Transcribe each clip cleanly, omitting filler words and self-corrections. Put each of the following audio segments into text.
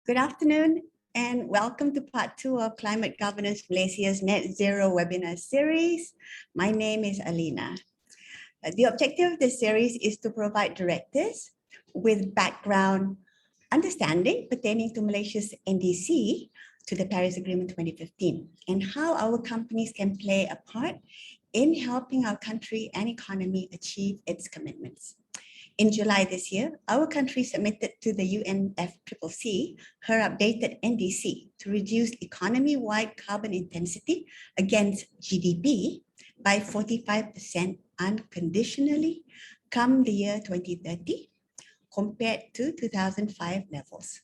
Good afternoon and welcome to part 2 of Climate Governance Malaysia's Net Zero webinar series. My name is Alina. The objective of this series is to provide directors with background understanding pertaining to Malaysia's NDC to the Paris Agreement 2015 and how our companies can play a part in helping our country and economy achieve its commitments. In July this year, our country submitted to the UNFCCC her updated NDC to reduce economy-wide carbon intensity against GDP by 45% unconditionally come the year 2030 compared to 2005 levels.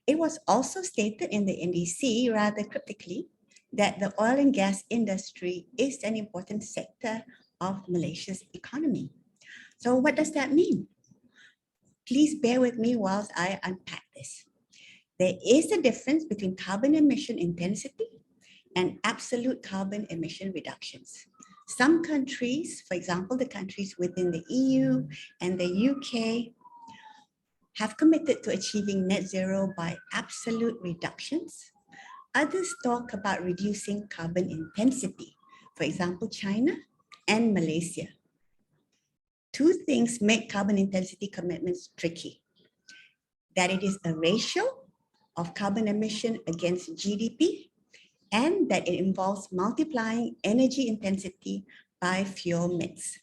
It was also stated in the NDC rather cryptically that the oil and gas industry is an important sector of Malaysia's economy. So what does that mean? Please bear with me whilst I unpack this. There is a difference between carbon emission intensity and absolute carbon emission reductions. Some countries, for example, the countries within the EU and the UK, have committed to achieving net zero by absolute reductions. Others talk about reducing carbon intensity, for example, China and Malaysia. Two things make carbon intensity commitments tricky: that it is a ratio of carbon emission against GDP, and that it involves multiplying energy intensity by fuel mix.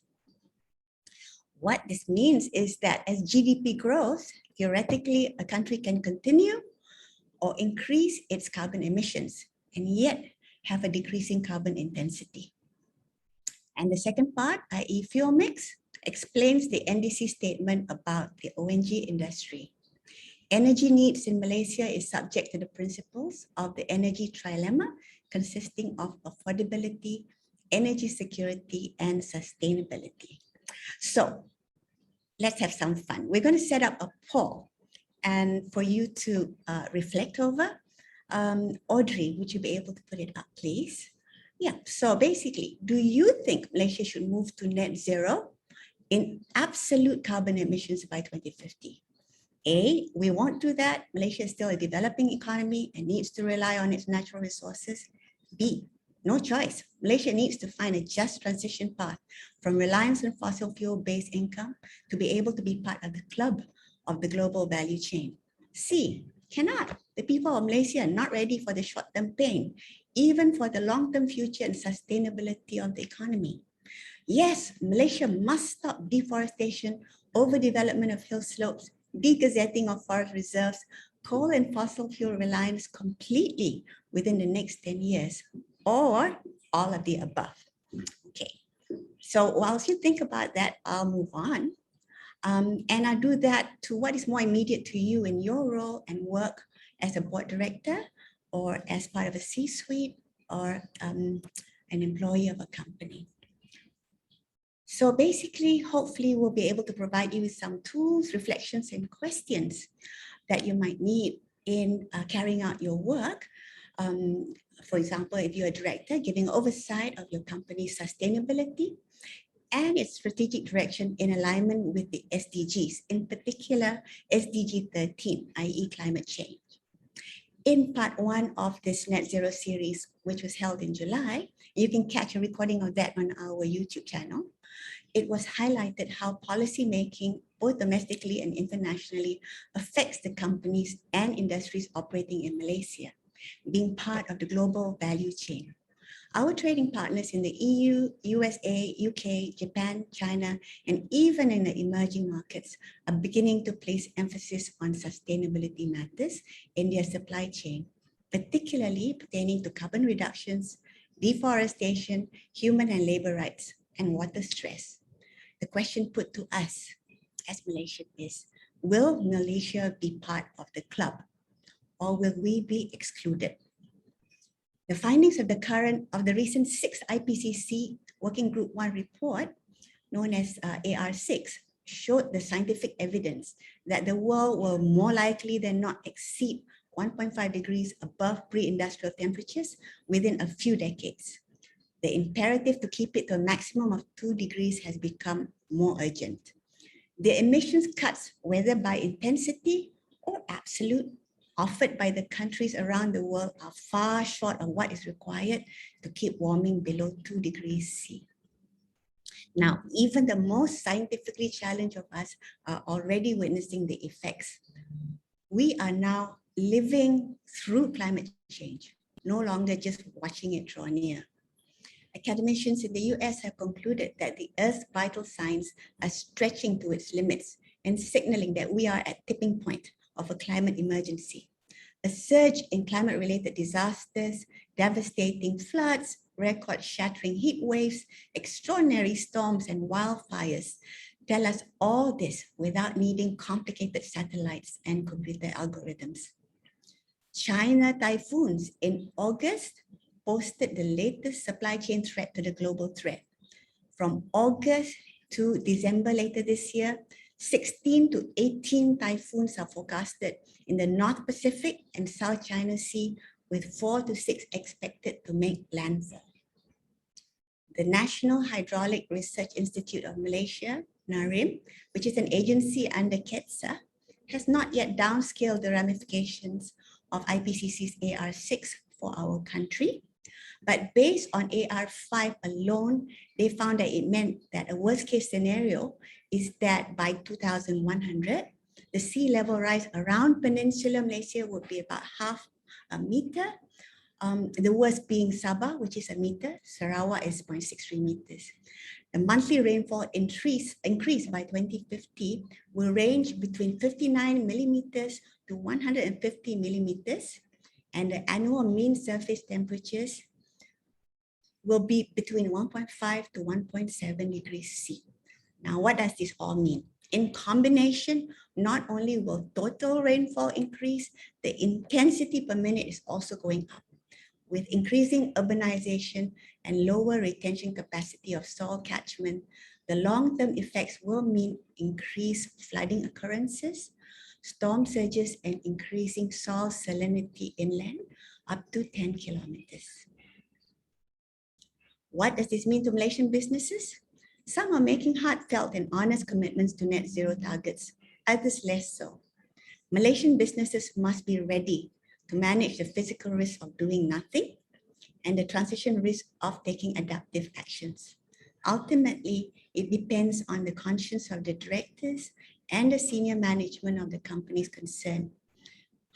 What this means is that as GDP grows, theoretically, a country can continue or increase its carbon emissions and yet have a decreasing carbon intensity. And the second part, i.e. fuel mix, explains the NDC statement about the ONG industry. Energy needs in Malaysia is subject to the principles of the energy trilemma, consisting of affordability, energy security, and sustainability. So let's have some fun. We're going to set up a poll and for you to reflect over. Audrey, would you be able to put it up, please? Yeah, so basically, do you think Malaysia should move to net zero in absolute carbon emissions by 2050? A, we won't do that. Malaysia is still a developing economy and needs to rely on its natural resources. B, no choice. Malaysia needs to find a just transition path from reliance on fossil fuel-based income to be able to be part of the club of the global value chain. C, cannot. The people of Malaysia are not ready for the short-term pain, even for the long-term future and sustainability of the economy. Yes, Malaysia must stop deforestation, overdevelopment of hill slopes, degazetting of forest reserves, coal and fossil fuel reliance completely within the next 10 years, or all of the above. Okay, so whilst you think about that, I'll move on. And I'll do that to what is more immediate to you in your role and work as a board director or as part of a C-suite or an employee of a company. So basically, hopefully we'll be able to provide you with some tools, reflections, and questions that you might need in carrying out your work. For example, if you're a director, giving oversight of your company's sustainability and its strategic direction in alignment with the SDGs, in particular SDG 13, i.e. climate change. In part 1 of this Net Zero series, which was held in July, you can catch a recording of that on our YouTube channel. It was highlighted how policy making, both domestically and internationally, affects the companies and industries operating in Malaysia, being part of the global value chain. Our trading partners in the EU, USA, UK, Japan, China, and even in the emerging markets are beginning to place emphasis on sustainability matters in their supply chain, particularly pertaining to carbon reductions, deforestation, human and labor rights, and water stress. The question put to us as Malaysian is, will Malaysia be part of the club or will we be excluded? The findings of the recent 6th IPCC Working Group 1 report, known as AR6, showed the scientific evidence that the world will more likely than not exceed 1.5 degrees above pre-industrial temperatures within a few decades. The imperative to keep it to a maximum of 2 degrees has become more urgent. The emissions cuts, whether by intensity or absolute, offered by the countries around the world are far short of what is required to keep warming below 2 degrees C. Now, even the most scientifically challenged of us are already witnessing the effects. We are now living through climate change, no longer just watching it draw near. Academicians in the US have concluded that the Earth's vital signs are stretching to its limits and signaling that we are at tipping point of a climate emergency. A surge in climate-related disasters, devastating floods, record-shattering heat waves, extraordinary storms, and wildfires tell us all this without needing complicated satellites and computer algorithms. China typhoons in August posted the latest supply chain threat to the global threat. From August to December later this year, 16 to 18 typhoons are forecasted in the North Pacific and South China Sea, with 4 to 6 expected to make landfall. The National Hydraulic Research Institute of Malaysia, NARIM, which is an agency under KETSA, has not yet downscaled the ramifications of IPCC's AR6 for our country. But based on AR5 alone, they found that it meant that a worst case scenario is that by 2100, the sea level rise around Peninsular Malaysia would be about half a meter. The worst being Sabah, which is a meter. Sarawak is 0.63 meters. The monthly rainfall increase by 2050 will range between 59 millimeters to 150 millimeters. And the annual mean surface temperatures will be between 1.5 to 1.7 degrees C. Now, what does this all mean? In combination, not only will total rainfall increase, the intensity per minute is also going up. With increasing urbanization and lower retention capacity of soil catchment, the long-term effects will mean increased flooding occurrences, storm surges, and increasing soil salinity inland up to 10 kilometers. What does this mean to Malaysian businesses? Some are making heartfelt and honest commitments to net zero targets, others less so. Malaysian businesses must be ready to manage the physical risk of doing nothing and the transition risk of taking adaptive actions. Ultimately, it depends on the conscience of the directors and the senior management of the companies concerned,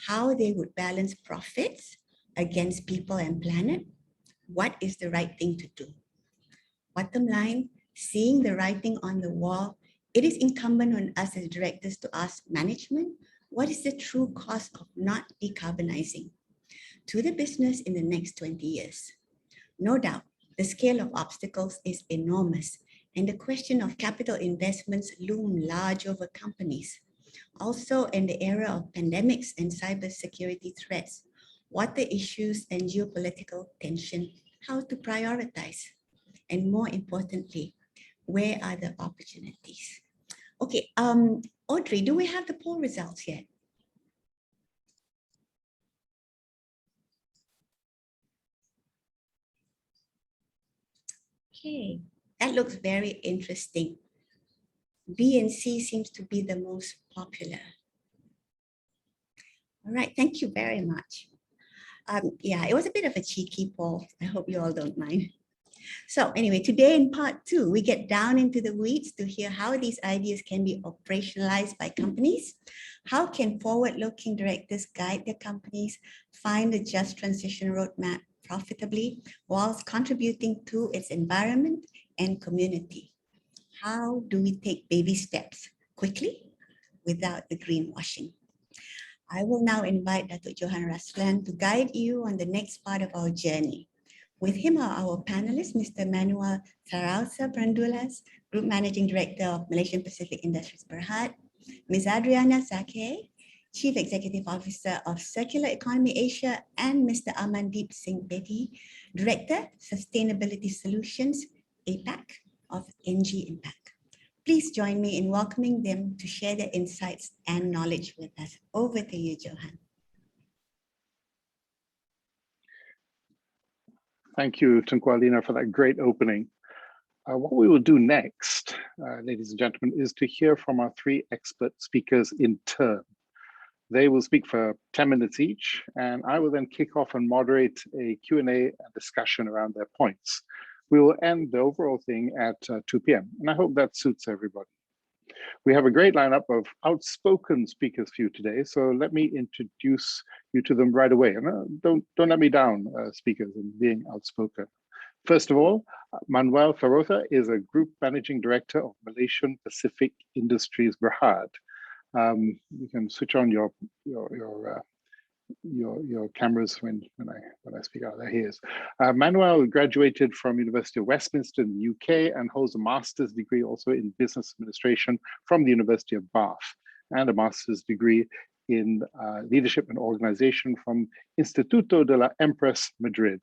how they would balance profits against people and planet. What is the right thing to do? Bottom line, seeing the writing on the wall, it is incumbent on us as directors to ask management, what is the true cost of not decarbonizing to the business in the next 20 years? No doubt, the scale of obstacles is enormous, and the question of capital investments loom large over companies. Also, in the era of pandemics and cybersecurity threats, water issues and geopolitical tension, how to prioritize? And more importantly, where are the opportunities? Okay, Audrey, do we have the poll results yet? Okay, that looks very interesting. B and C seems to be the most popular. All right, thank you very much. Yeah, it was a bit of a cheeky poll. I hope you all don't mind. So anyway, today in part 2, we get down into the weeds to hear how these ideas can be operationalized by companies. How can forward-looking directors guide their companies find a just transition roadmap profitably whilst contributing to its environment and community? How do we take baby steps quickly without the greenwashing? I will now invite Dato Johan Raslan to guide you on the next part of our journey. With him are our panelists, Mr. Manuel Zarauza Brandulas, Group Managing Director of Malaysian Pacific Industries Berhad, Ms. Adrienna Zsakay, Chief Executive Officer of Circular Economy Asia, and Mr. Amandeep Singh Bedi, Director, Sustainability Solutions, APAC of Engie Impact. Please join me in welcoming them to share their insights and knowledge with us. Over to you, Johan. Thank you, Tunku, Alina, for that great opening. What we will do next, ladies and gentlemen, is to hear from our 3 expert speakers in turn. They will speak for 10 minutes each, and I will then kick off and moderate a Q&A discussion around their points. We will end the overall thing at 2 p.m., and I hope that suits everybody. We have a great lineup of outspoken speakers for you today, so let me introduce you to them right away. And don't let me down, speakers, in being outspoken. First of all, Manuel is a Group Managing Director of Malaysian Pacific Industries Berhad. You can switch on your cameras when I speak out. There he is. Manuel graduated from University of Westminster in the UK and holds a master's degree also in business administration from the University of Bath and a master's degree in leadership and organization from Instituto de la Empresa Madrid.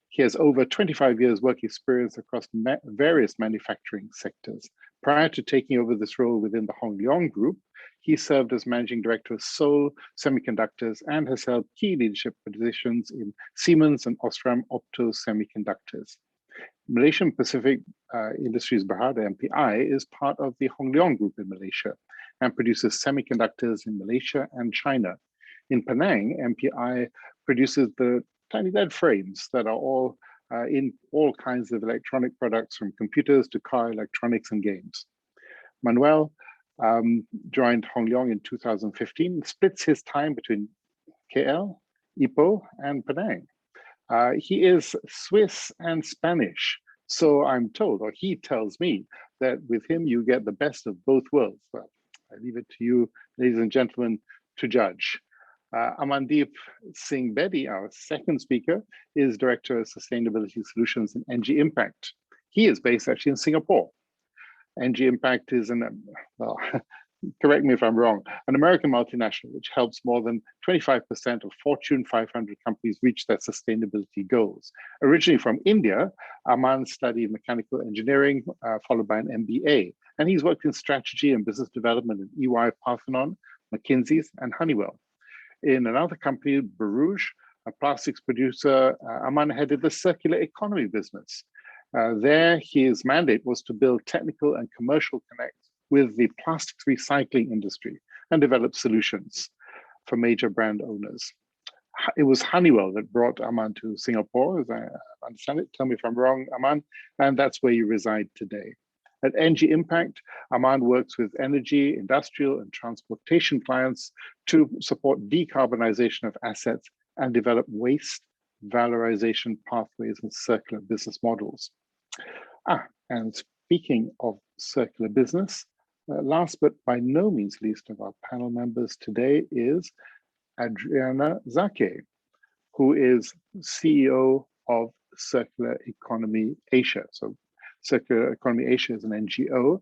He has over 25 years work experience across various manufacturing sectors. Prior to taking over this role within the Hong Leong Group, he served as Managing Director of Seoul Semiconductors and has held key leadership positions in Siemens and Osram Opto Semiconductors. Malaysian Pacific Industries Berhad, MPI, is part of the Hong Leong Group in Malaysia and produces semiconductors in Malaysia and China. In Penang, MPI produces the tiny lead frames that are all in all kinds of electronic products, from computers to car electronics and games. Manuel joined Hong Leong in 2015 and splits his time between KL, Ipoh, and Penang. He is Swiss and Spanish, so I'm told, or he tells me, that with him you get the best of both worlds. Well, I leave it to you, ladies and gentlemen, to judge. Amandeep Singh Bedi, our second speaker, is Director of Sustainability Solutions in Engie Impact. He is based actually in Singapore. Engie Impact is well, correct me if I'm wrong, an American multinational which helps more than 25% of Fortune 500 companies reach their sustainability goals. Originally from India, Aman studied mechanical engineering, followed by an MBA, and he's worked in strategy and business development in EY, Parthenon, McKinsey's, and Honeywell. In another company, Barouge, a plastics producer, Aman headed the circular economy business. There, his mandate was to build technical and commercial connects with the plastics recycling industry and develop solutions for major brand owners. It was Honeywell that brought Aman to Singapore, as I understand it. Tell me if I'm wrong, Aman, and that's where you reside today. At Engie Impact, Aman works with energy, industrial, and transportation clients to support decarbonization of assets and develop waste valorization pathways and circular business models. And speaking of circular business, last but by no means least of our panel members today is Adrienna Zsakay, who is CEO of Circular Economy Asia. So Circular Economy Asia is an NGO.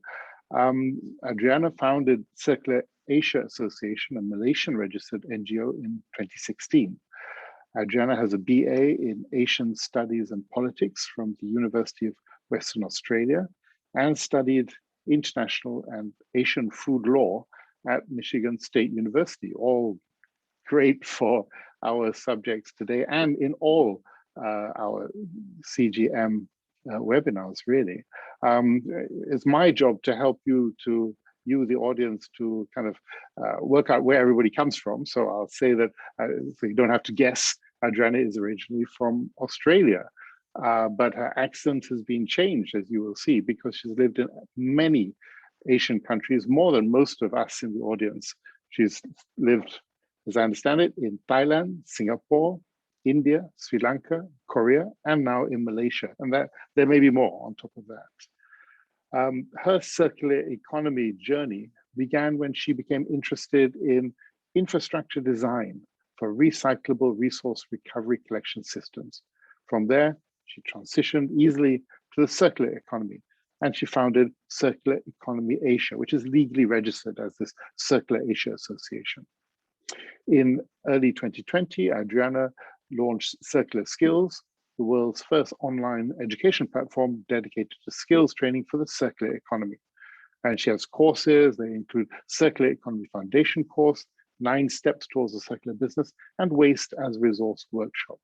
Adrienna founded Circular Asia Association, a Malaysian registered NGO, in 2016. Adrienna has a BA in Asian Studies and Politics from the University of Western Australia and studied international and Asian food law at Michigan State University. All great for our subjects today and in all our CGM webinars, really. It's my job to help you, the audience, to kind of work out where everybody comes from. So I'll say that so you don't have to guess, Adrienna is originally from Australia, but her accent has been changed, as you will see, because she's lived in many Asian countries, more than most of us in the audience. She's lived, as I understand it, in Thailand, Singapore, India, Sri Lanka, Korea, and now in Malaysia. And that there may be more on top of that. Her circular economy journey began when she became interested in infrastructure design for recyclable resource recovery collection systems. From there, she transitioned easily to the circular economy, and she founded Circular Economy Asia, which is legally registered as this Circular Asia Association. In early 2020, Adrienna launched Circular Skills, the world's first online education platform dedicated to skills training for the circular economy. And she has courses. They include Circular Economy Foundation course, 9 Steps Towards a Circular Business, and Waste as a Resource workshop.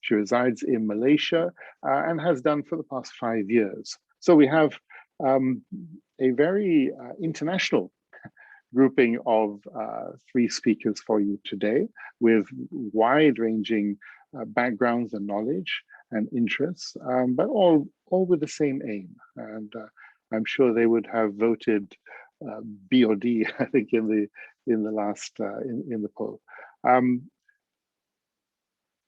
She resides in Malaysia and has done for the past 5 years. So we have a very international grouping of 3 speakers for you today with wide-ranging backgrounds and knowledge and interests, but all with the same aim. And I'm sure they would have voted B or D, I think, in the last in the poll.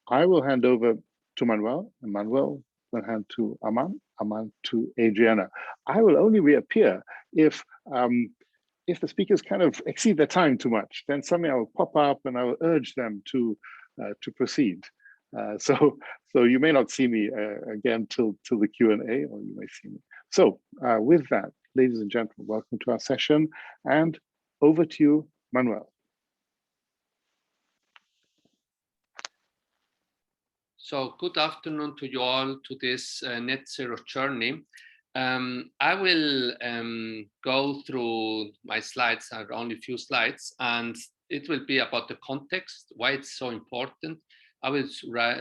I will hand over to Manuel, and Manuel will hand to Aman to Adrienna. I will only reappear if the speakers kind of exceed their time too much. Then suddenly I will pop up and I will urge them to proceed. So you may not see me again till the Q&A, or you may see me. So with that, ladies and gentlemen, welcome to our session, and over to you, Manuel. So good afternoon to you all to this net zero journey. I will go through my slides, I have only a few slides, and it will be about the context, why it's so important. I will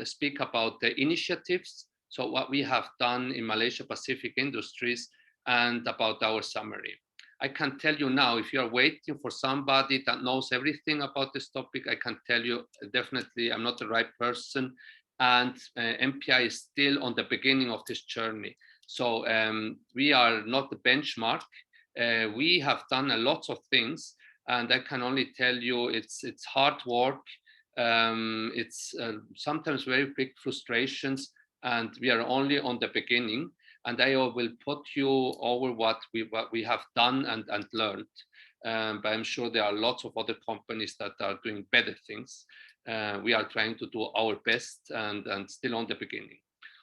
speak about the initiatives, so what we have done in Malaysia Pacific Industries, and about our summary. I can tell you now, if you are waiting for somebody that knows everything about this topic, I can tell you definitely I'm not the right person, and MPI is still on the beginning of this journey. So we are not the benchmark. We have done a lot of things, and I can only tell you it's hard work. It's sometimes very big frustrations, and we are only on the beginning. And I will put you over what we have done and learned. But I'm sure there are lots of other companies that are doing better things. We are trying to do our best and still on the beginning.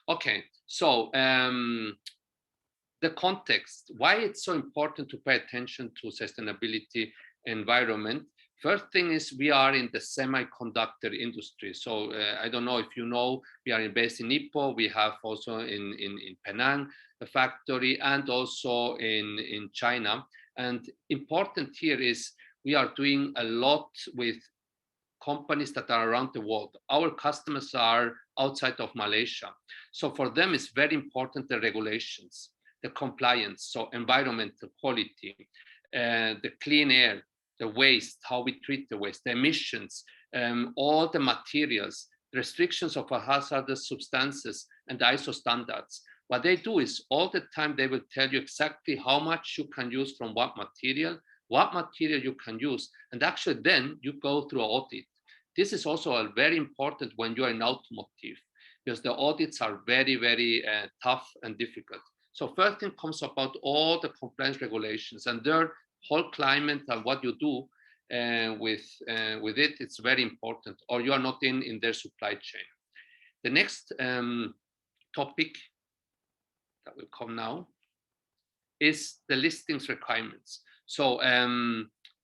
Okay, so the context, why it's so important to pay attention to sustainability environment. First thing is we are in the semiconductor industry. So I don't know if you know, we are based in Ipoh. We have also in Penang, a factory, and also in China. And important here is we are doing a lot with companies that are around the world. Our customers are outside of Malaysia. So for them, it's very important, the regulations, the compliance, so environmental quality, the clean air, the waste, how we treat the waste, the emissions, all the materials, restrictions of hazardous substances, and ISO standards. What they do is all the time they will tell you exactly how much you can use from what material you can use, and actually then you go through an audit. This is also very important when you are in automotive, because the audits are very, very tough and difficult. So first thing comes about all the compliance regulations, and their whole climate and what you do with it, it's very important, or you are not in their supply chain. The next topic that will come now is the listings requirements. So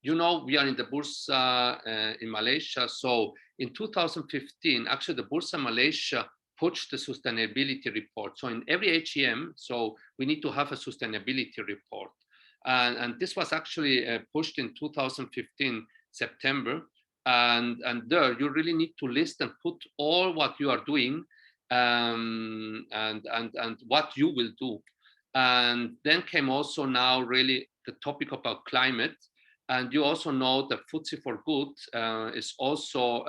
you know, we are in the Bursa in Malaysia. So in 2015, actually the Bursa Malaysia pushed the sustainability report. So in every AGM, so we need to have a sustainability report. And this was actually pushed in 2015, September. And there you really need to list and put all what you are doing and what you will do. And then came also now really the topic about climate. And you also know that FTSE4Good is also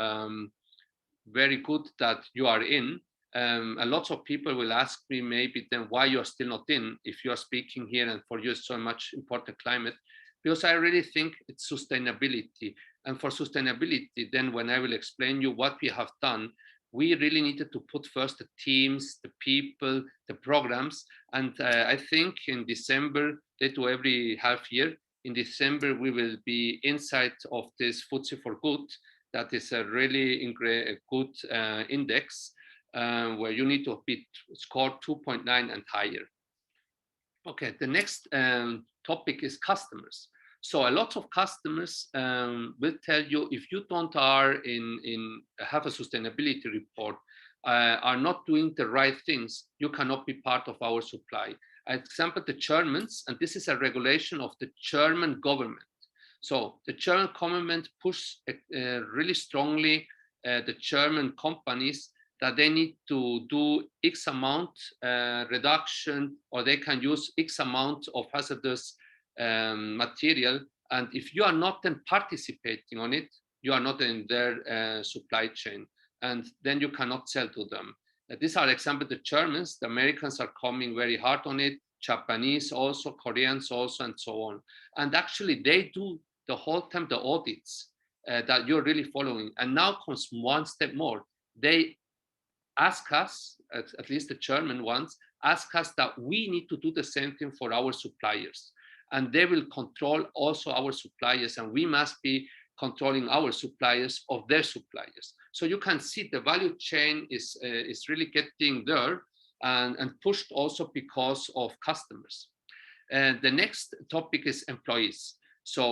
very good that you are in. A lot of people will ask me maybe then why you're still not in if you're speaking here and for you is so much important climate, because I really think it's sustainability. And for sustainability, then when I will explain you what we have done, we really needed to put first the teams, the people, the programs. And I think in December, they do every half year. In December, we will be inside of this FTSE4Good. That is a really good index where you need to be scored 2.9 and higher. Okay, the next topic is customers. So a lot of customers will tell you if you don't have a sustainability report, are not doing the right things, you cannot be part of our supply. Example, the Germans, and this is a regulation of the German government. So the German government pushes really strongly the German companies that they need to do X amount reduction, or they can use X amount of hazardous material And if you are not then participating on it, you are not in their supply chain, and then you cannot sell to them. These are example, the Germans, the Americans are coming very hard on it, Japanese also, Koreans also, and so on. And actually they do the whole time the audits that you're really following. And now comes one step more. They ask us, at least the German ones, ask us that we need to do the same thing for our suppliers. And they will control also our suppliers, and we must be controlling our suppliers of their suppliers. So you can see the value chain is really getting there and pushed also because of customers. And the next topic is employees. So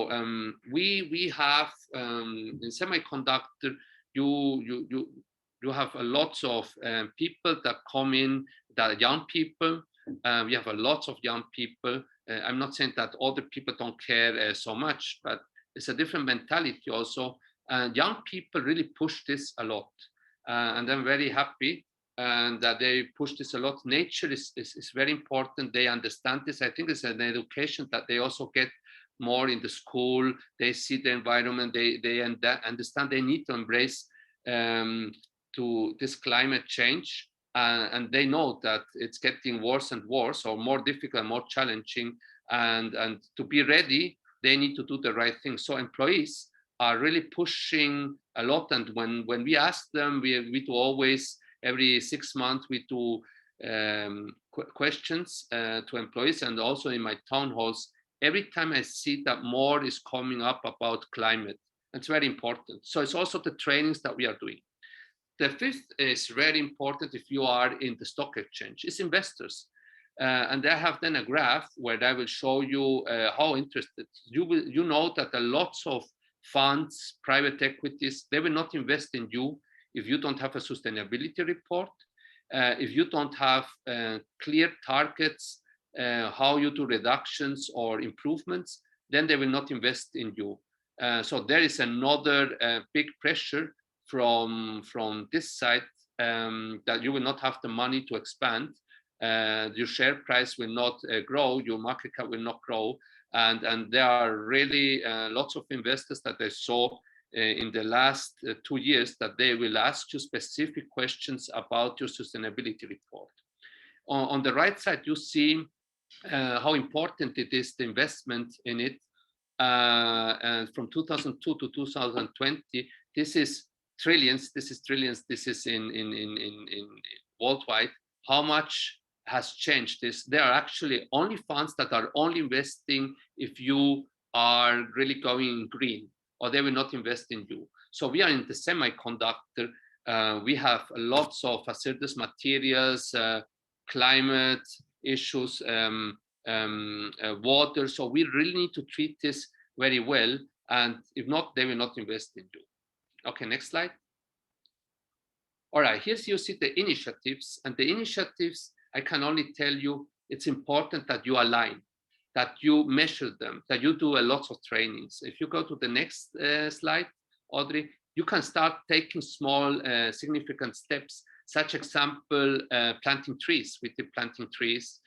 we have in semiconductor, you have a lot of people that come in, that are young people. We have a lot of young people. I'm not saying that other people don't care so much, but it's a different mentality also. Young people really push this a lot. And I'm very happy that they push this a lot. Nature is very important. They understand this. I think it's an education that they also get more in the school. They see the environment. They understand they need to embrace to this climate change. And they know that it's getting worse and worse, or more difficult, more challenging. And to be ready, they need to do the right thing. So employees are really pushing a lot. And when we ask them, we do always, every 6 months, we do questions to employees, and also in my town halls. Every time I see that more is coming up about climate, it's very important. So it's also the trainings that we are doing. The fifth is very important if you are in the stock exchange, it's investors. And I have then a graph where I will show you how interested you know that a lots of funds, private equities, they will not invest in you if you don't have a sustainability report, if you don't have clear targets, how you do reductions or improvements, then they will not invest in you. So there is another big pressure from this side that you will not have the money to expand. Your share price will not grow, your market cap will not grow. And there are really lots of investors that I saw in the last 2 years that they will ask you specific questions about your sustainability report. On the right side, you see how important it is, the investment in it. And from 2002 to 2020, this is trillions, this is in worldwide. How much has changed this? There are actually only funds that are only investing if you are really going green, or they will not invest in you. So we are in the semiconductor. We have lots of hazardous materials, climate issues, water. So we really need to treat this very well. And if not, they will not invest in you. Okay, next slide. All right, here you see the initiatives. And the initiatives, I can only tell you, it's important that you align, that you measure them, that you do a lot of trainings. If you go to the next slide, Audrey, you can start taking small significant steps. Such example, planting trees. We did planting trees.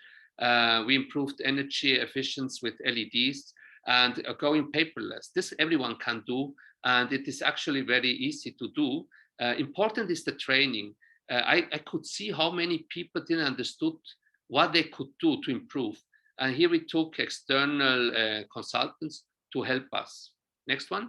We improved energy efficiency with LEDs, and going paperless. This everyone can do, and it is actually very easy to do. Important is the training. I could see how many people didn't understood what they could do to improve. And here we took external consultants to help us. Next one.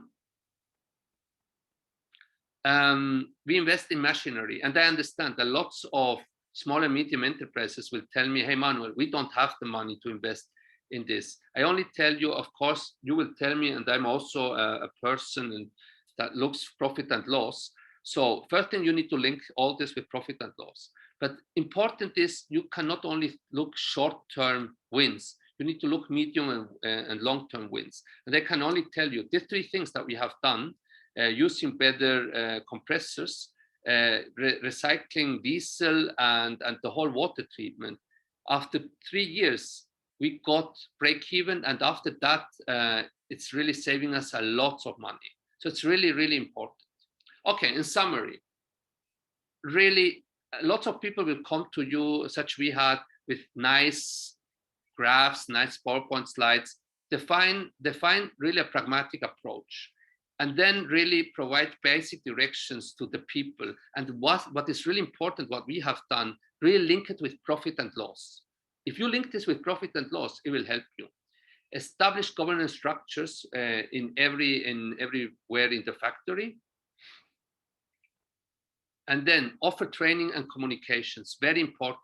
We invest in machinery, and I understand that lots of small and medium enterprises will tell me, hey, Manuel, we don't have the money to invest in this. I only tell you, of course, you will tell me, and I'm also a person that looks profit and loss. So first thing, you need to link all this with profit and loss. But important is you cannot only look short-term wins. You need to look medium and long-term wins. And I can only tell you the 3 things that we have done, using better compressors, recycling diesel, and the whole water treatment. After 3 years, we got break even. And after that, it's really saving us a lot of money. So it's really, really important. Okay, in summary, really, lots of people will come to you, such we had, with nice graphs, nice PowerPoint slides. define really a pragmatic approach, and then really provide basic directions to the people. And what is really important, what we have done, really link it with profit and loss. If you link this with profit and loss, it will help you. Establish governance structures everywhere in the factory. And then offer training and communications, very important.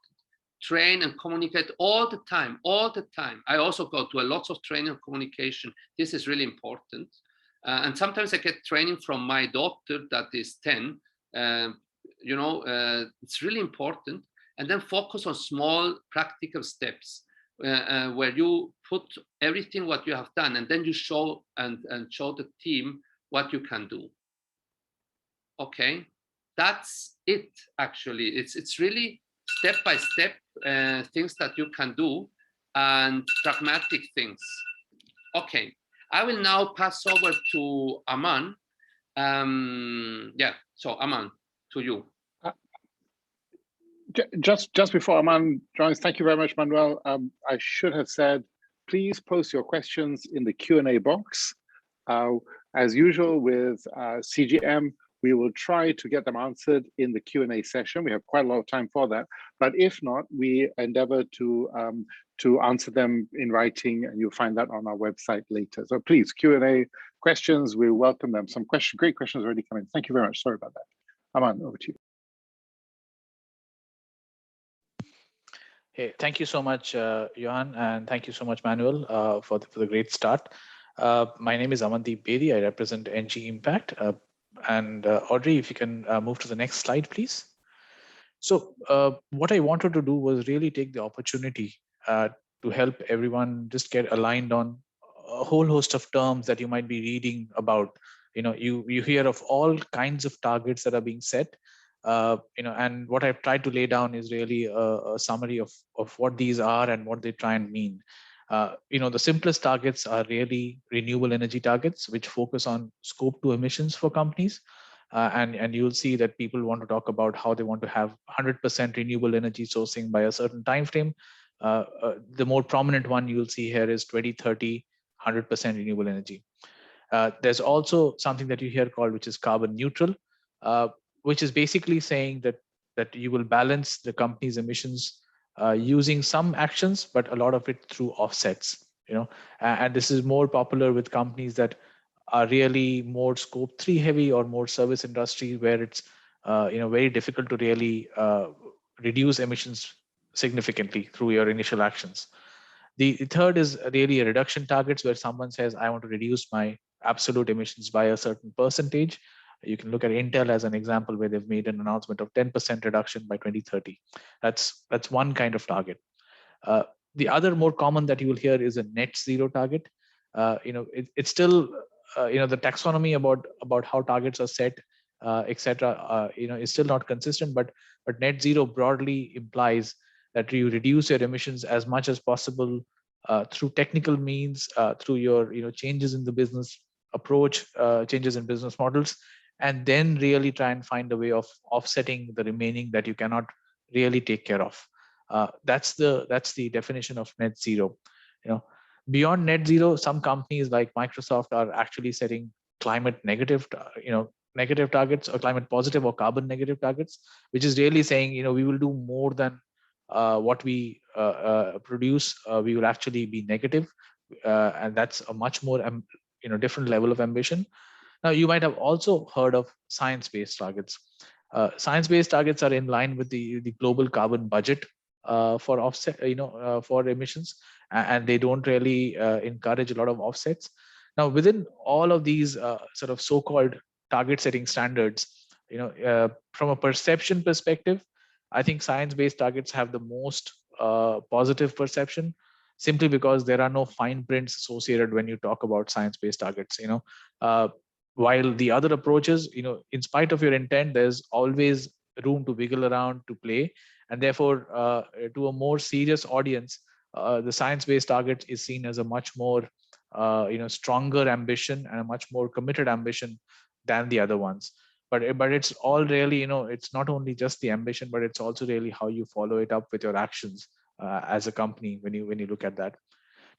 Train and communicate all the time, all the time. I also go to a lot of training and communication. This is really important. And sometimes I get training from my daughter that is 10. It's really important. And then focus on small practical steps where you put everything what you have done, and then you show and show the team what you can do. Okay, that's it. Actually, it's really step by step things that you can do and pragmatic things. Okay, I will now pass over to Aman. So Aman, to you. Just before Aman joins, thank you very much, Manuel. I should have said, please post your questions in the Q&A box. As usual with CGM, we will try to get them answered in the Q&A session. We have quite a lot of time for that. But if not, we endeavor to answer them in writing, and you'll find that on our website later. So please, Q&A questions, we welcome them. Some great questions already come in. Thank you very much. Sorry about that. Aman, over to you. Hey, thank you so much, Johan, and thank you so much, Manuel, for the great start. My name is Amandeep Bedi. I represent Engie Impact. And Audrey, if you can move to the next slide, please. So what I wanted to do was really take the opportunity to help everyone just get aligned on a whole host of terms that you might be reading about. You hear of all kinds of targets that are being set. And what I've tried to lay down is really a summary of what these are and what they try and mean. The simplest targets are really renewable energy targets, which focus on scope 2 emissions for companies. And you'll see that people want to talk about how they want to have 100% renewable energy sourcing by a certain time frame. The more prominent one you'll see here is 2030, 100% renewable energy. There's also something that you hear called, which is carbon neutral, which is basically saying that you will balance the company's emissions using some actions, but a lot of it through offsets. And this is more popular with companies that are really more scope 3 heavy or more service industry, where it's very difficult to really reduce emissions significantly through your initial actions. The third is really a reduction targets, where someone says, I want to reduce my absolute emissions by a certain percentage. You can look at Intel as an example, where they've made an announcement of 10% reduction by 2030. That's one kind of target. The other more common that you will hear is a net zero target. It's still the taxonomy about how targets are set, etc. Is still not consistent. But net zero broadly implies that you reduce your emissions as much as possible through technical means, through your changes in the business approach, changes in business models, and then really try and find a way of offsetting the remaining that you cannot really take care of. That's the definition of net zero. Beyond net zero, some companies like Microsoft are actually setting climate negative, negative targets, or climate positive or carbon negative targets, which is really saying, we will do more than what we produce. We will actually be negative, and that's a much more different level of ambition. Now, you might have also heard of science-based targets. Science-based targets are in line with the global carbon budget for offset, for emissions, and they don't really encourage a lot of offsets. Now, within all of these sort of so-called target-setting standards, from a perception perspective, I think science-based targets have the most positive perception, simply because there are no fine prints associated when you talk about science-based targets. While the other approaches, in spite of your intent, there's always room to wiggle around, to play, and therefore, to a more serious audience, the science-based target is seen as a much more, stronger ambition and a much more committed ambition than the other ones. But it's all really, it's not only just the ambition, but it's also really how you follow it up with your actions as a company when you look at that.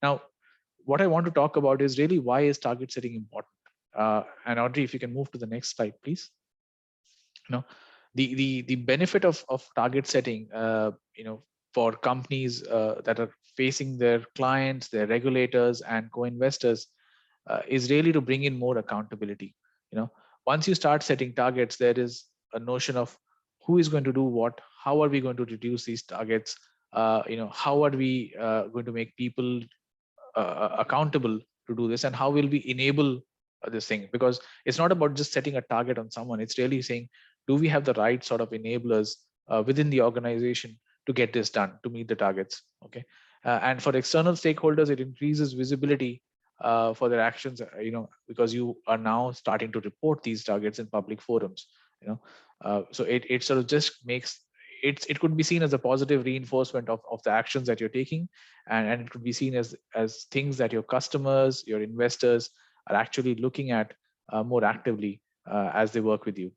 Now, what I want to talk about is really why is target setting important. And Audrey, if you can move to the next slide, please. The benefit of target setting, for companies that are facing their clients, their regulators, and co-investors, is really to bring in more accountability. Once you start setting targets, there is a notion of who is going to do what, how are we going to reduce these targets, how are we going to make people accountable to do this, and how will we enable this thing. Because it's not about just setting a target on someone, it's really saying, do we have the right sort of enablers within the organization to get this done, to meet the targets. Okay. And for external stakeholders, it increases visibility for their actions, because you are now starting to report these targets in public forums. So it sort of just makes it could be seen as a positive reinforcement of the actions that you're taking, and it could be seen as things that your customers, your investors are actually looking at more actively as they work with you.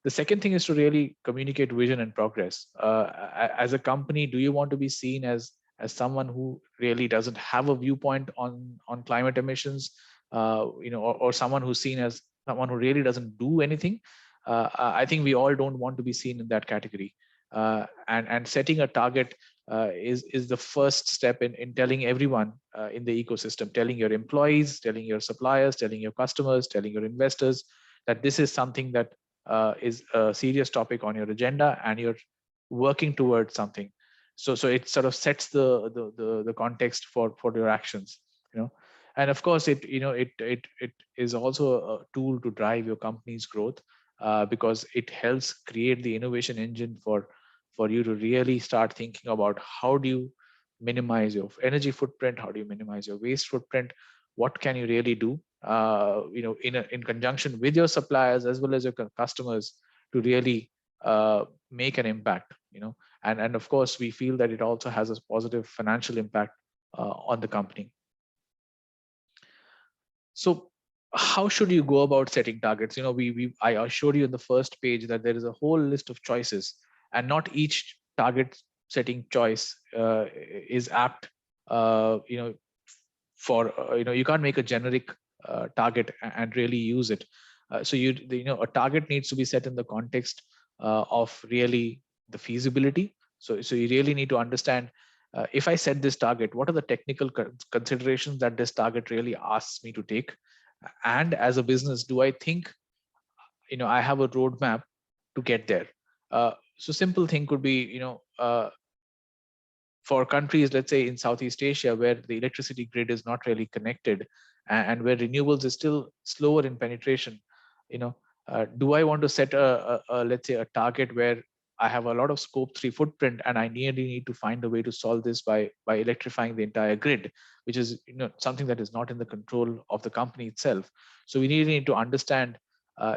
The second thing is to really communicate vision and progress. As a company, do you want to be seen as someone who really doesn't have a viewpoint on climate emissions, or someone who's seen as someone who really doesn't do anything? I think we all don't want to be seen in that category. And setting a target is the first step in telling everyone in the ecosystem, telling your employees, telling your suppliers, telling your customers, telling your investors that this is something that is a serious topic on your agenda, and you're working towards something. So it sort of sets the context for your actions. And of course, it is also a tool to drive your company's growth, because it helps create the innovation engine for you to really start thinking about how do you minimize your energy footprint, how do you minimize your waste footprint, what can you really do in conjunction with your suppliers as well as your customers to really make an impact. And of course, we feel that it also has a positive financial impact on the company. So how should you go about setting targets? I assured you in the first page that there is a whole list of choices, and not each target setting choice is apt. You can't make a generic target and really use it. So a target needs to be set in the context of really the feasibility. So you really need to understand, if I set this target, what are the technical considerations that this target really asks me to take? And as a business, do I think I have a roadmap to get there? So simple thing could be, for countries, let's say in Southeast Asia, where the electricity grid is not really connected, and where renewables is still slower in penetration, do I want to set let's say a target where I have a lot of scope 3 footprint, and I really need to find a way to solve this by electrifying the entire grid, which is something that is not in the control of the company itself. So we really need to understand,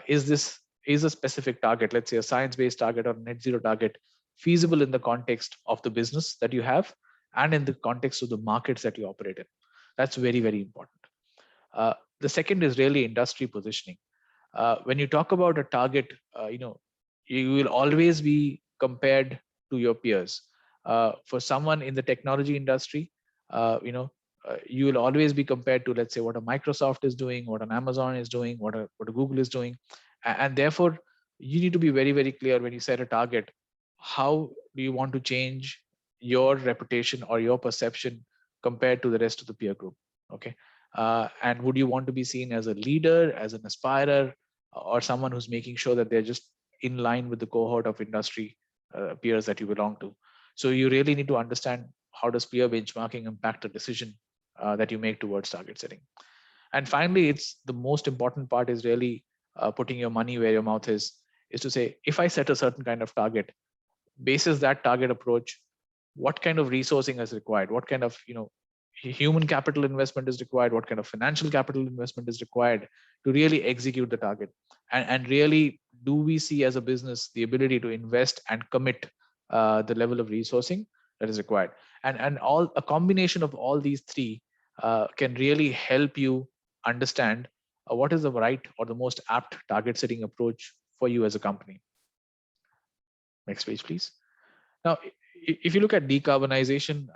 is a specific target, let's say a science-based target or net zero target, feasible in the context of the business that you have and in the context of the markets that you operate in. That's very, very important. The second is really industry positioning. When you talk about a target, you will always be compared to your peers. For someone in the technology industry, you will always be compared to, let's say, what a Microsoft is doing, what an Amazon is doing, what a Google is doing. And therefore, you need to be very, very clear when you set a target, how do you want to change your reputation or your perception compared to the rest of the peer group? Okay. And would you want to be seen as a leader, as an aspirer, or someone who's making sure that they're just in line with the cohort of industry peers that you belong to? So you really need to understand, how does peer benchmarking impact the decision that you make towards target setting? And finally, it's the most important part is really putting your money where your mouth is to say, if I set a certain kind of target, basis that target approach, what kind of resourcing is required? What kind of human capital investment is required? What kind of financial capital investment is required to really execute the target? And really, do we see as a business the ability to invest and commit the level of resourcing that is required? And a combination of all these three can really help you understand what is the right or the most apt target setting approach for you as a company. Next page, please. Now, if you look at decarbonization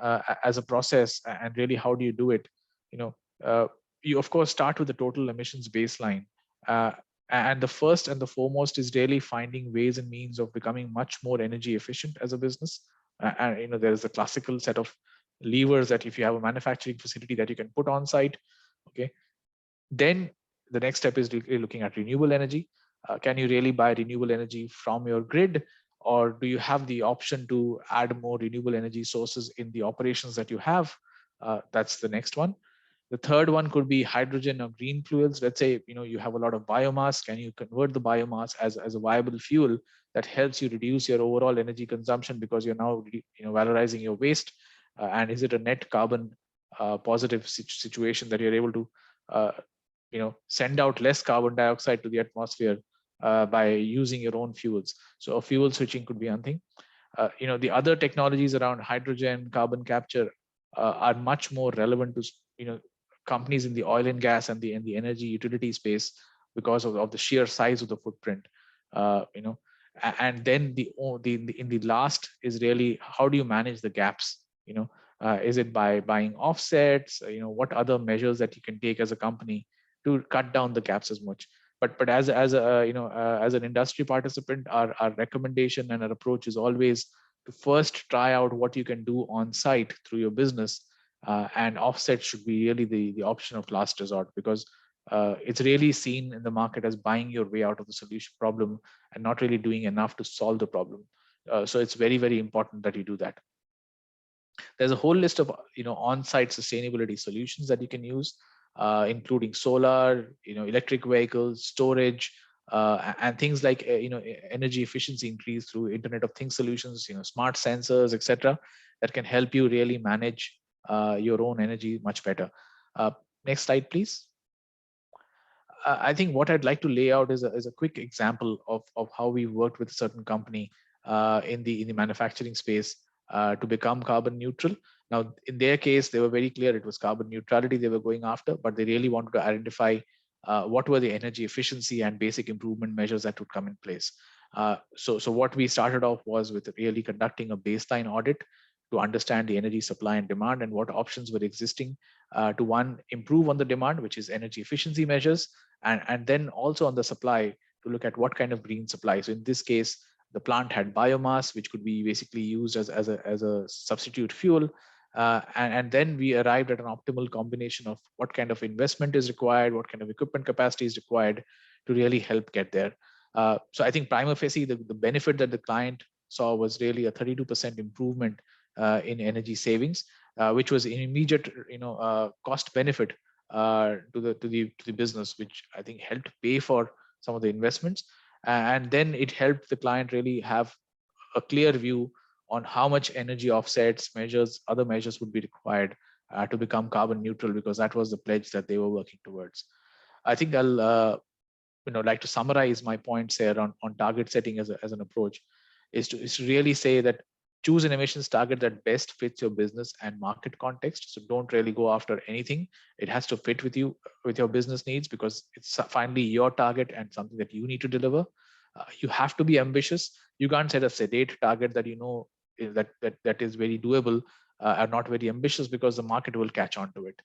as a process, and really how do you do it, you of course start with the total emissions baseline. And the first and the foremost is really finding ways and means of becoming much more energy efficient as a business. And there is a classical set of levers that if you have a manufacturing facility that you can put on site, okay. Then the next step is looking at renewable energy. Can you really buy renewable energy from your grid, or do you have the option to add more renewable energy sources in the operations that you have? That's the next one. The third one could be hydrogen or green fuels. Let's say you have a lot of biomass. Can you convert the biomass as a viable fuel that helps you reduce your overall energy consumption because you're now valorizing your waste? And is it a net carbon positive situation that you're able to send out less carbon dioxide to the atmosphere by using your own fuels? So a fuel switching could be one thing. The other technologies around hydrogen, carbon capture are much more relevant to companies in the oil and gas and the energy utility space because of the sheer size of the footprint. And then in the last is really how do you manage the gaps? Is it by buying offsets? What other measures that you can take as a company to cut down the gaps as much? But as an industry participant, our recommendation and our approach is always to first try out what you can do on site through your business, and offset should be really the option of last resort, because it's really seen in the market as buying your way out of the solution problem and not really doing enough to solve the problem. So it's very, very important that you do that. There's a whole list of on-site sustainability solutions that you can use, including solar, electric vehicles, storage, and things like energy efficiency increase through Internet of Things solutions, smart sensors, etc., that can help you really manage your own energy much better. Next slide, please. I think what I'd like to lay out is a quick example of how we worked with a certain company in the manufacturing space to become carbon neutral. Now, in their case, they were very clear it was carbon neutrality they were going after, but they really wanted to identify what were the energy efficiency and basic improvement measures that would come in place. So what we started off was with really conducting a baseline audit to understand the energy supply and demand and what options were existing to one, improve on the demand, which is energy efficiency measures, and then also on the supply to look at what kind of green supply. So in this case, the plant had biomass, which could be basically used as a substitute fuel. And then we arrived at an optimal combination of what kind of investment is required, what kind of equipment capacity is required to really help get there. So I think prima facie, the benefit that the client saw was really a 32% improvement in energy savings, which was an immediate cost benefit to the business, which I think helped pay for some of the investments. And then it helped the client really have a clear view on how much energy offsets, other measures would be required to become carbon neutral, because that was the pledge that they were working towards. I think I'll like to summarize my points here on target setting as an approach, is to really say that choose an emissions target that best fits your business and market context. So don't really go after anything. It has to fit with you, with your business needs, because it's finally your target and something that you need to deliver. You have to be ambitious. You can't set a sedate target that that is very doable and not very ambitious, because the market will catch on to it.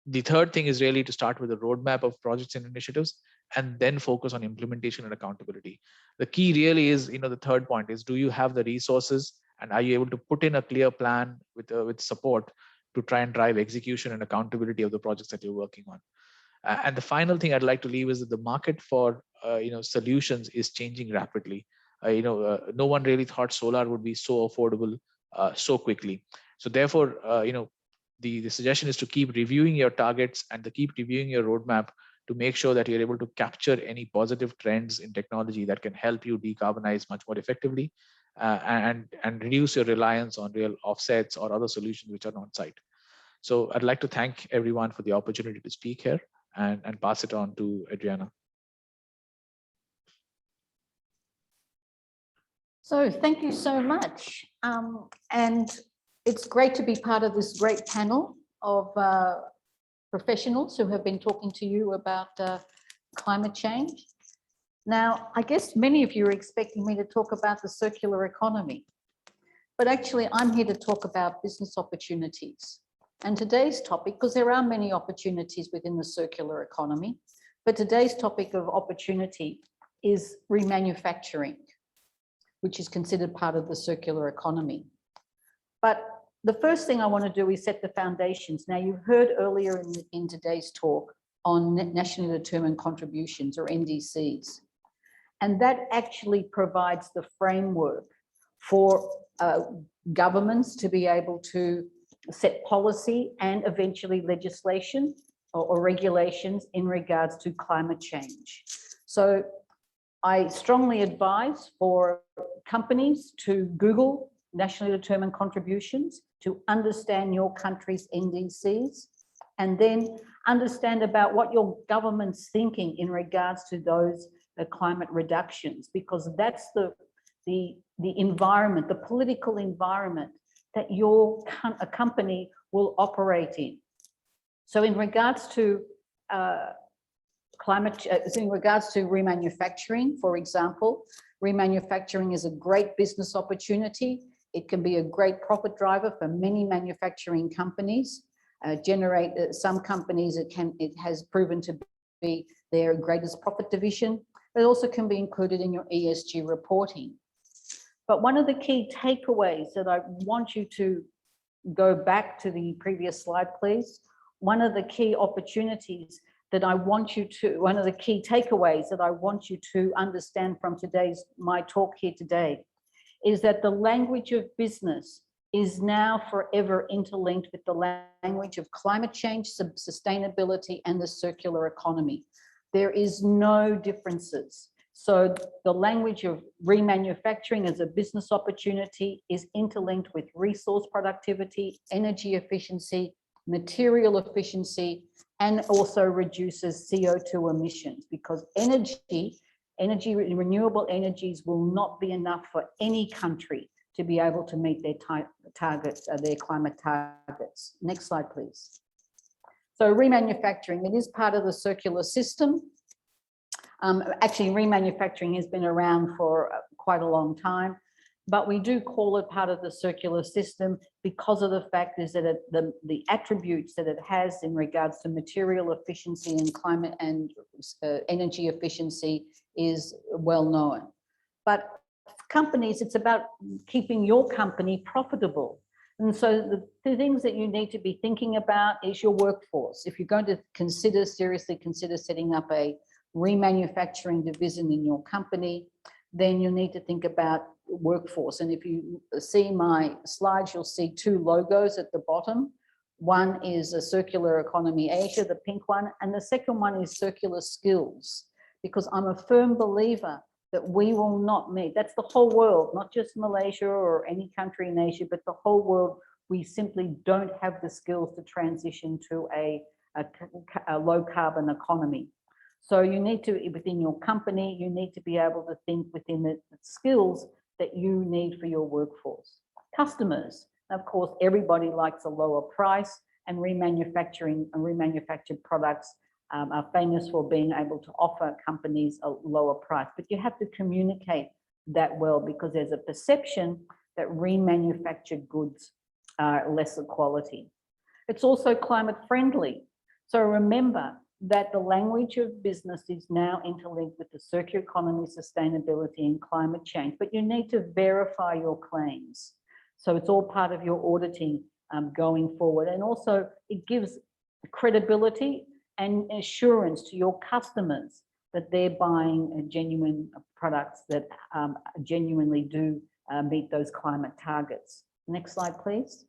The third thing is really to start with a roadmap of projects and initiatives, and then focus on implementation and accountability. The key really is, the third point is, do you have the resources, and are you able to put in a clear plan with support to try and drive execution and accountability of the projects that you're working on? And the final thing I'd like to leave is that the market for solutions is changing rapidly. No one really thought solar would be so affordable so quickly. So therefore, the suggestion is to keep reviewing your targets and to keep reviewing your roadmap to make sure that you're able to capture any positive trends in technology that can help you decarbonize much more effectively and reduce your reliance on real offsets or other solutions which are on site. So I'd like to thank everyone for the opportunity to speak here and pass it on to Adrienna. So thank you so much. And it's great to be part of this great panel of professionals who have been talking to you about climate change. Now, I guess many of you are expecting me to talk about the circular economy, but actually I'm here to talk about business opportunities. And today's topic, because there are many opportunities within the circular economy, but today's topic of opportunity is remanufacturing, which is considered part of the circular economy. But the first thing I want to do is set the foundations. Now, you heard earlier in today's talk on nationally determined contributions, or NDCs. And that actually provides the framework for governments to be able to set policy and eventually legislation or regulations in regards to climate change. So I strongly advise for companies to Google nationally determined contributions to understand your country's NDCs, and then understand about what your government's thinking in regards to those climate reductions, because that's the environment, the political environment that a company will operate in. So in regards to in regards to remanufacturing, for example, remanufacturing is a great business opportunity. It can be a great profit driver for many manufacturing companies. Some companies it has proven to be their greatest profit division. It also can be included in your ESG reporting. But one of the key takeaways that I want you to go back to the previous slide, please. One of the key opportunities that I want you to, one of the key takeaways that I want you to understand from my talk here today is that the language of business is now forever interlinked with the language of climate change, sustainability, and the circular economy. There is no differences. So the language of remanufacturing as a business opportunity is interlinked with resource productivity, energy efficiency, material efficiency, and also reduces CO2 emissions, because renewable energies will not be enough for any country to be able to meet their targets, their climate targets. Next slide, please. So remanufacturing, it is part of the circular system. Actually, remanufacturing has been around for quite a long time, but we do call it part of the circular system because of the fact is that the attributes that it has in regards to material efficiency and climate and energy efficiency is well known. But companies, it's about keeping your company profitable. And so the things that you need to be thinking about is your workforce. If you're going to seriously consider setting up a remanufacturing division in your company, then you need to think about workforce. And if you see my slides, you'll see two logos at the bottom. One is a Circular Economy Asia, the pink one, and the second one is Circular Skills, because I'm a firm believer that we will not meet. That's the whole world, not just Malaysia or any country in Asia, but the whole world. We simply don't have the skills to transition to a low carbon economy. So you need to, within your company, you need to be able to think within the skills that you need for your workforce. Customers, of course, everybody likes a lower price, and remanufactured products are famous for being able to offer companies a lower price. But you have to communicate that well, because there's a perception that remanufactured goods are lesser quality. It's also climate friendly. So remember that the language of business is now interlinked with the circular economy, sustainability, and climate change, but you need to verify your claims. So it's all part of your auditing going forward. And also it gives credibility and assurance to your customers that they're buying genuine products that genuinely do meet those climate targets. Next slide, please.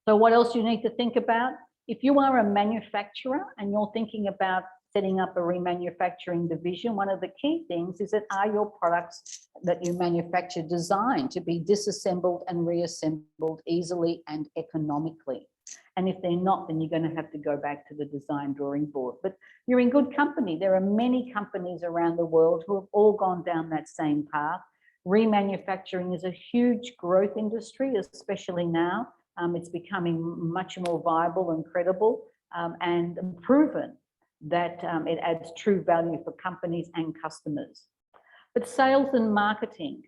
So what else you need to think about? If you are a manufacturer and you're thinking about setting up a remanufacturing division, one of the key things is that are your products that you manufacture designed to be disassembled and reassembled easily and economically? And if they're not, then you're going to have to go back to the design drawing board. But you're in good company. There are many companies around the world who have all gone down that same path. Remanufacturing is a huge growth industry, especially now. It's becoming much more viable and credible and proven that it adds true value for companies and customers. But sales and marketing,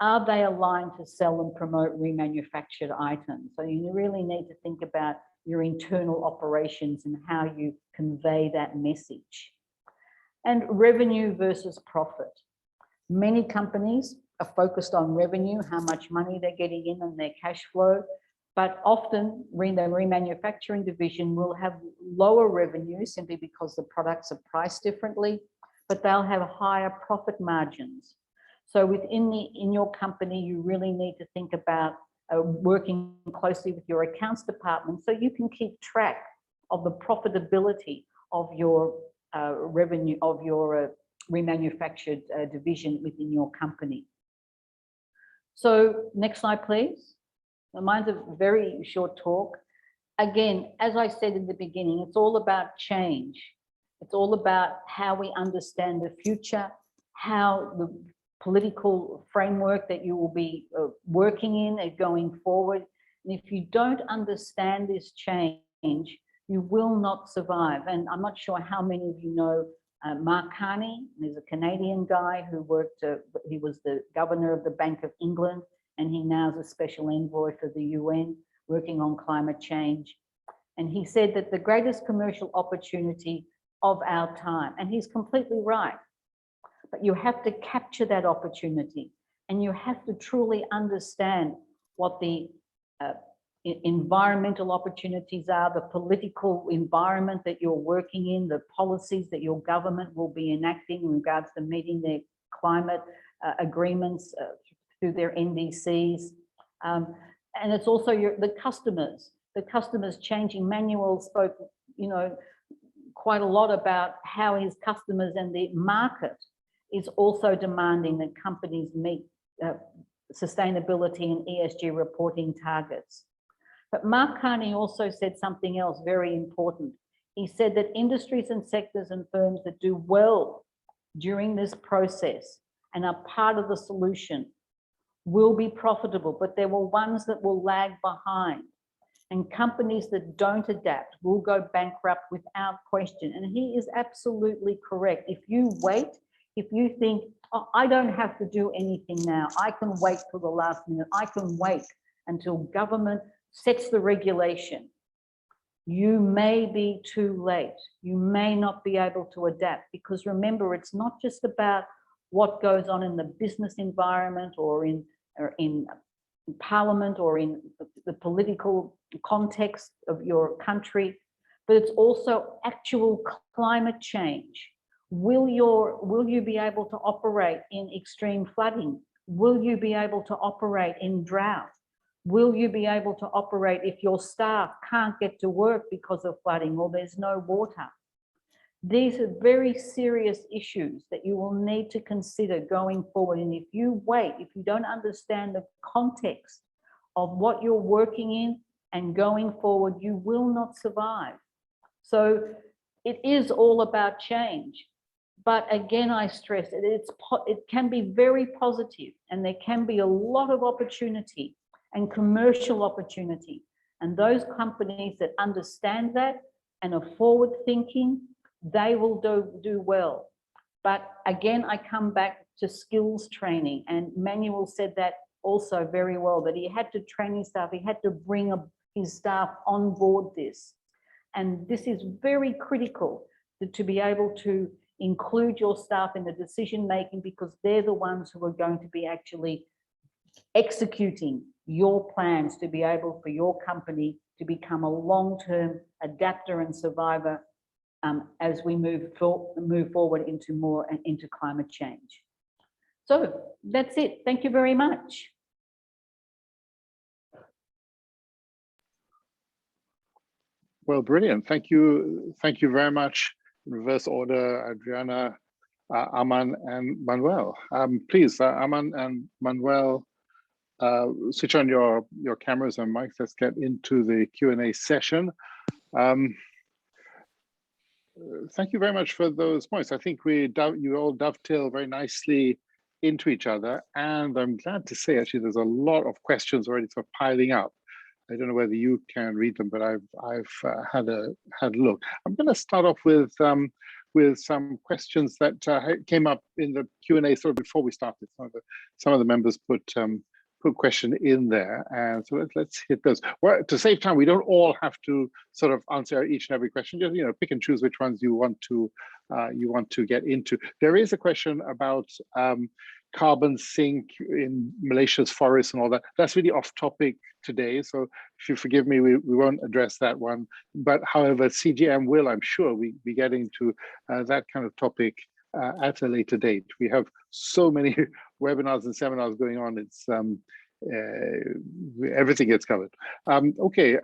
are they aligned to sell and promote remanufactured items? So you really need to think about your internal operations and how you convey that message. And revenue versus profit. Many companies are focused on revenue, how much money they're getting in and their cash flow, but often the remanufacturing division will have lower revenue simply because the products are priced differently, but they'll have higher profit margins. So in your company, you really need to think about working closely with your accounts department so you can keep track of the profitability of your revenue, of your remanufactured division within your company. So next slide, please. Mine's a very short talk. Again, as I said in the beginning, it's all about change. It's all about how we understand the future, how the political framework that you will be working in and going forward. And if you don't understand this change, you will not survive. And I'm not sure how many of you know Mark Carney. He's a Canadian guy who worked, he was the governor of the Bank of England, and he now is a special envoy for the UN working on climate change. And he said that the greatest commercial opportunity of our time, and he's completely right, but you have to capture that opportunity and you have to truly understand what the environmental opportunities are, the political environment that you're working in, the policies that your government will be enacting in regards to meeting their climate agreements through their NDCs. And it's also the customers changing. Manuel spoke, quite a lot about how his customers and the market is also demanding that companies meet sustainability and ESG reporting targets. But Mark Carney also said something else very important. He said that industries and sectors and firms that do well during this process and are part of the solution will be profitable, but there were ones that will lag behind. And companies that don't adapt will go bankrupt without question. And he is absolutely correct. If you wait, if you think, oh, I don't have to do anything now, I can wait till the last minute, I can wait until government sets the regulation, you may be too late. You may not be able to adapt, because remember, it's not just about what goes on in the business environment or in parliament or in the political context of your country, but it's also actual climate change. Will you be able to operate in extreme flooding? Will you be able to operate in drought? Will you be able to operate if your staff can't get to work because of flooding or there's no water? These are very serious issues that you will need to consider going forward. And if you wait, if you don't understand the context of what you're working in and going forward, you will not survive. So it is all about change. But again, I stress it can be very positive, and there can be a lot of opportunity and commercial opportunity. And those companies that understand that and are forward thinking, they will do well. But again, I come back to skills training, and Manuel said that also very well, that he had to train his staff, he had to bring his staff on board this. And this is very critical to be able to include your staff in the decision making, because they're the ones who are going to be actually executing your plans to be able for your company to become a long-term adapter and survivor as we move forward into climate change. So that's it. Thank you very much. Well, brilliant. Thank you very much. In reverse order, Adrienna, Aman, and Manuel. Please, Aman and Manuel, switch on your cameras and mics. Let's get into the Q&A session. Thank you very much for those points. I think you all dovetail very nicely into each other, and I'm glad to say actually there's a lot of questions already sort of piling up. I don't know whether you can read them, but I've had a look. I'm going to start off with with some questions that came up in the Q&A sort of before we started. Some of the members put question in there, and so let's hit those. Well, to save time, we don't all have to sort of answer each and every question. Just pick and choose which ones you want to get into. There is a question about carbon sink in Malaysia's forests and all that. That's really off topic today, so if you forgive me, we won't address that one. But however, CGM will, I'm sure, we be getting to that kind of topic at a later date. We have so many webinars and seminars going on. It's everything gets covered. Okay,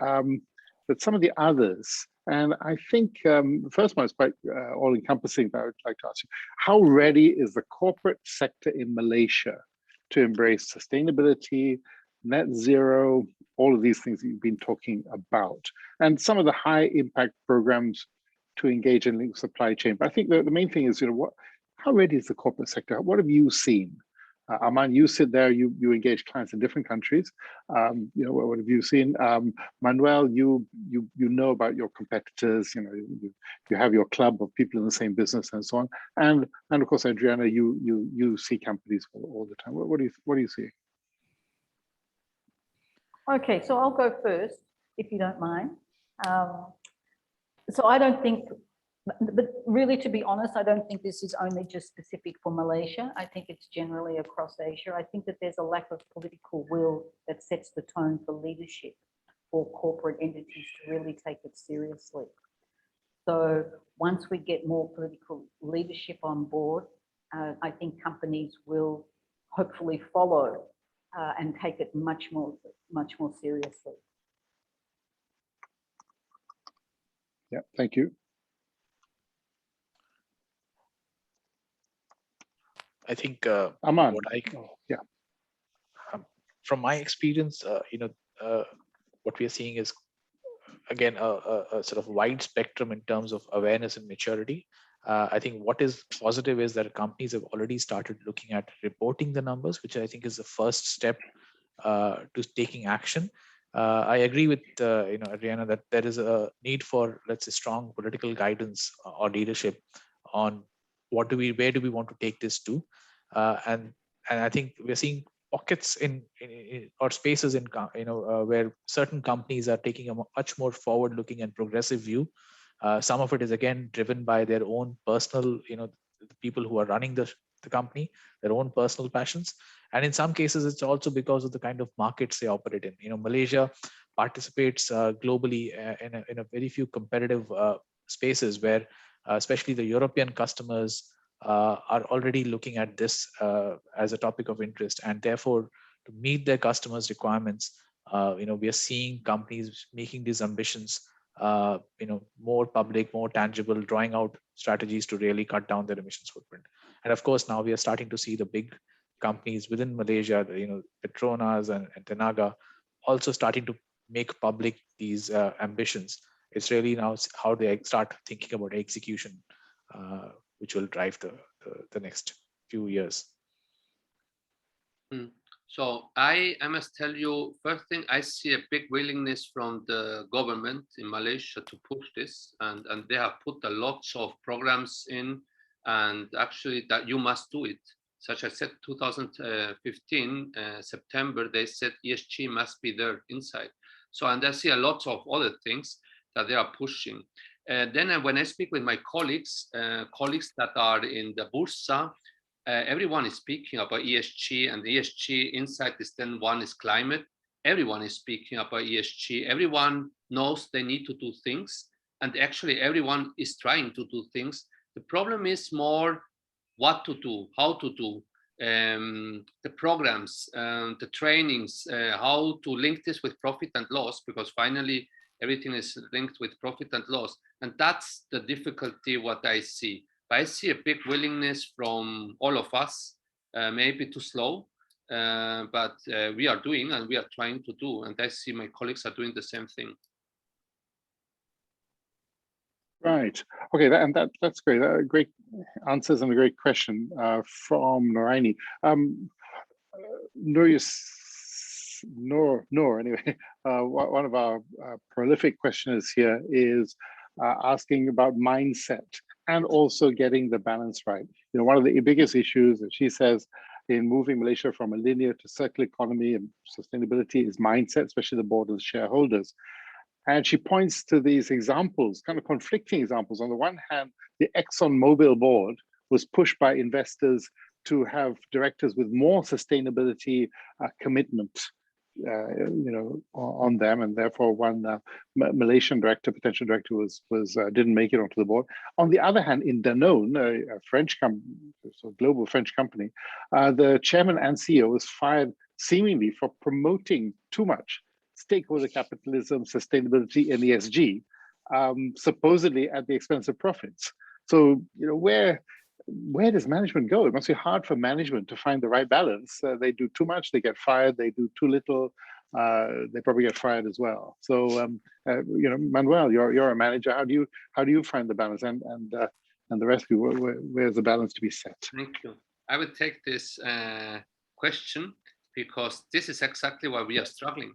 but some of the others, and I think the first one is quite all-encompassing, but I would like to ask you, how ready is the corporate sector in Malaysia to embrace sustainability, net zero, all of these things that you've been talking about, and some of the high-impact programs to engage in linked supply chain? But I think the main thing is, how ready is the corporate sector? What have you seen? Aman, you sit there, you engage clients in different countries. What have you seen? Manuel, you know about your competitors. You have your club of people in the same business and so on. And of course, Adrienna, you see companies all the time. What do you see? Okay, so I'll go first, if you don't mind. So I don't think, but really, to be honest, I don't think this is only just specific for Malaysia. I think it's generally across Asia. I think that there's a lack of political will that sets the tone for leadership for corporate entities to really take it seriously. So once we get more political leadership on board, I think companies will hopefully follow and take it much more seriously. Yeah, thank you. I think Aman, from my experience, what we are seeing is, again, a sort of wide spectrum in terms of awareness and maturity. I think what is positive is that companies have already started looking at reporting the numbers, which I think is the first step to taking action. I agree with Adrienna that there is a need for, let's say, strong political guidance or leadership on where do we want to take this to, and I think we're seeing pockets in or spaces in where certain companies are taking a much more forward-looking and progressive view. Some of it is again driven by their own personal, the people who are running the company, their own personal passions. And in some cases, it's also because of the kind of markets they operate in. Malaysia participates globally in a very few competitive spaces where especially the European customers are already looking at this as a topic of interest. And therefore, to meet their customers' requirements, we are seeing companies making these ambitions more public, more tangible, drawing out strategies to really cut down their emissions footprint. And of course, now we are starting to see the big companies within Malaysia, Petronas and Tenaga, also starting to make public these ambitions. It's really now how they start thinking about execution, which will drive the next few years. So I must tell you, first thing, I see a big willingness from the government in Malaysia to push this, and they have put a lots of programs in, and actually that you must do it. Such as said, 2015 September, they said ESG must be there inside. So, and I see a lot of other things that they are pushing. Then when I speak with my colleagues that are in the Bursa, everyone is speaking about ESG, and the ESG inside this, then one is climate. Everyone is speaking about ESG. Everyone knows they need to do things, and actually everyone is trying to do things. The problem is more what to do, how to do, the programs, the trainings, how to link this with profit and loss, because finally everything is linked with profit and loss. And that's the difficulty what I see. But I see a big willingness from all of us, maybe too slow, but we are doing and we are trying to do. And I see my colleagues are doing the same thing. Right. Okay, that's great. Great answers and a great question from Noraini. Noor, anyway, one of our prolific questioners here is asking about mindset and also getting the balance right. You know, one of the biggest issues that she says in moving Malaysia from a linear to circular economy and sustainability is mindset, especially the board and shareholders. And she points to these examples, kind of conflicting examples. On the one hand, the ExxonMobil board was pushed by investors to have directors with more sustainability commitment, you know, on them, and therefore one Malaysian director, potential director, didn't make it onto the board. On the other hand, in Danone, a French global French company, the chairman and CEO was fired seemingly for promoting too much stakeholder capitalism, sustainability, and ESG, supposedly at the expense of profits. So, you know, where does management go? It must be hard for management to find the right balance. They do too much, they get fired. They do too little, they probably get fired as well. So, you know, Manuel, you're a manager. How do you find the balance? And the rest of you, where's the balance to be set? Thank you. I would take this question because this is exactly why we are struggling.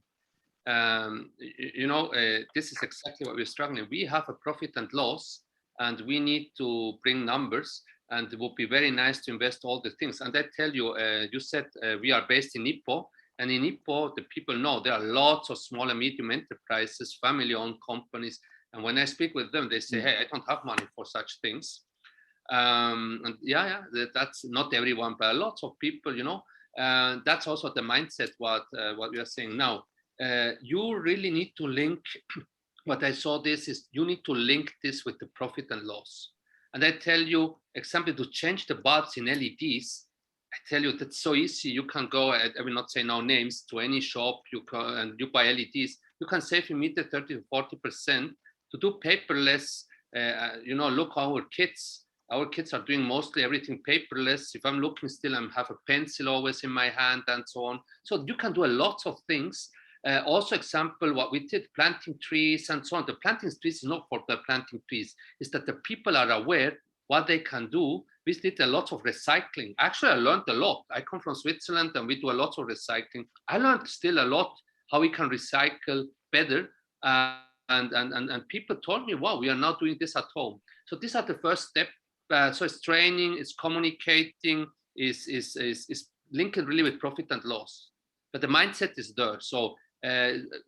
You know, this is exactly what we're struggling. We have a profit and loss, and we need to bring numbers, and it would be very nice to invest all the things. And I tell you, you said we are based in Ipoh, and in Ipoh, the people know there are lots of small and medium enterprises, family-owned companies. And when I speak with them, they say, hey, I don't have money for such things. And that's not everyone, but lots of people, you know. That's also the mindset, what we are saying now. You really need to link, what I saw this is you need to link this with the profit and loss. And I tell you, example, to change the bulbs in LEDs, I tell you that's so easy. You can go, I will not say no names, to any shop, and you buy LEDs, you can save immediately 30 to 40%. To do paperless, you know, look, our kids are doing mostly everything paperless. If I'm looking still, I have a pencil always in my hand and so on. So you can do a lot of things. Also, example, what we did, planting trees and so on. The planting trees is not for the planting trees, it's that the people are aware what they can do. We did a lot of recycling. Actually, I learned a lot. I come from Switzerland and we do a lot of recycling. I learned still a lot how we can recycle better. And people told me, wow, we are now doing this at home. So these are the first step. So it's training, it's communicating, is linked really with profit and loss. But the mindset is there. So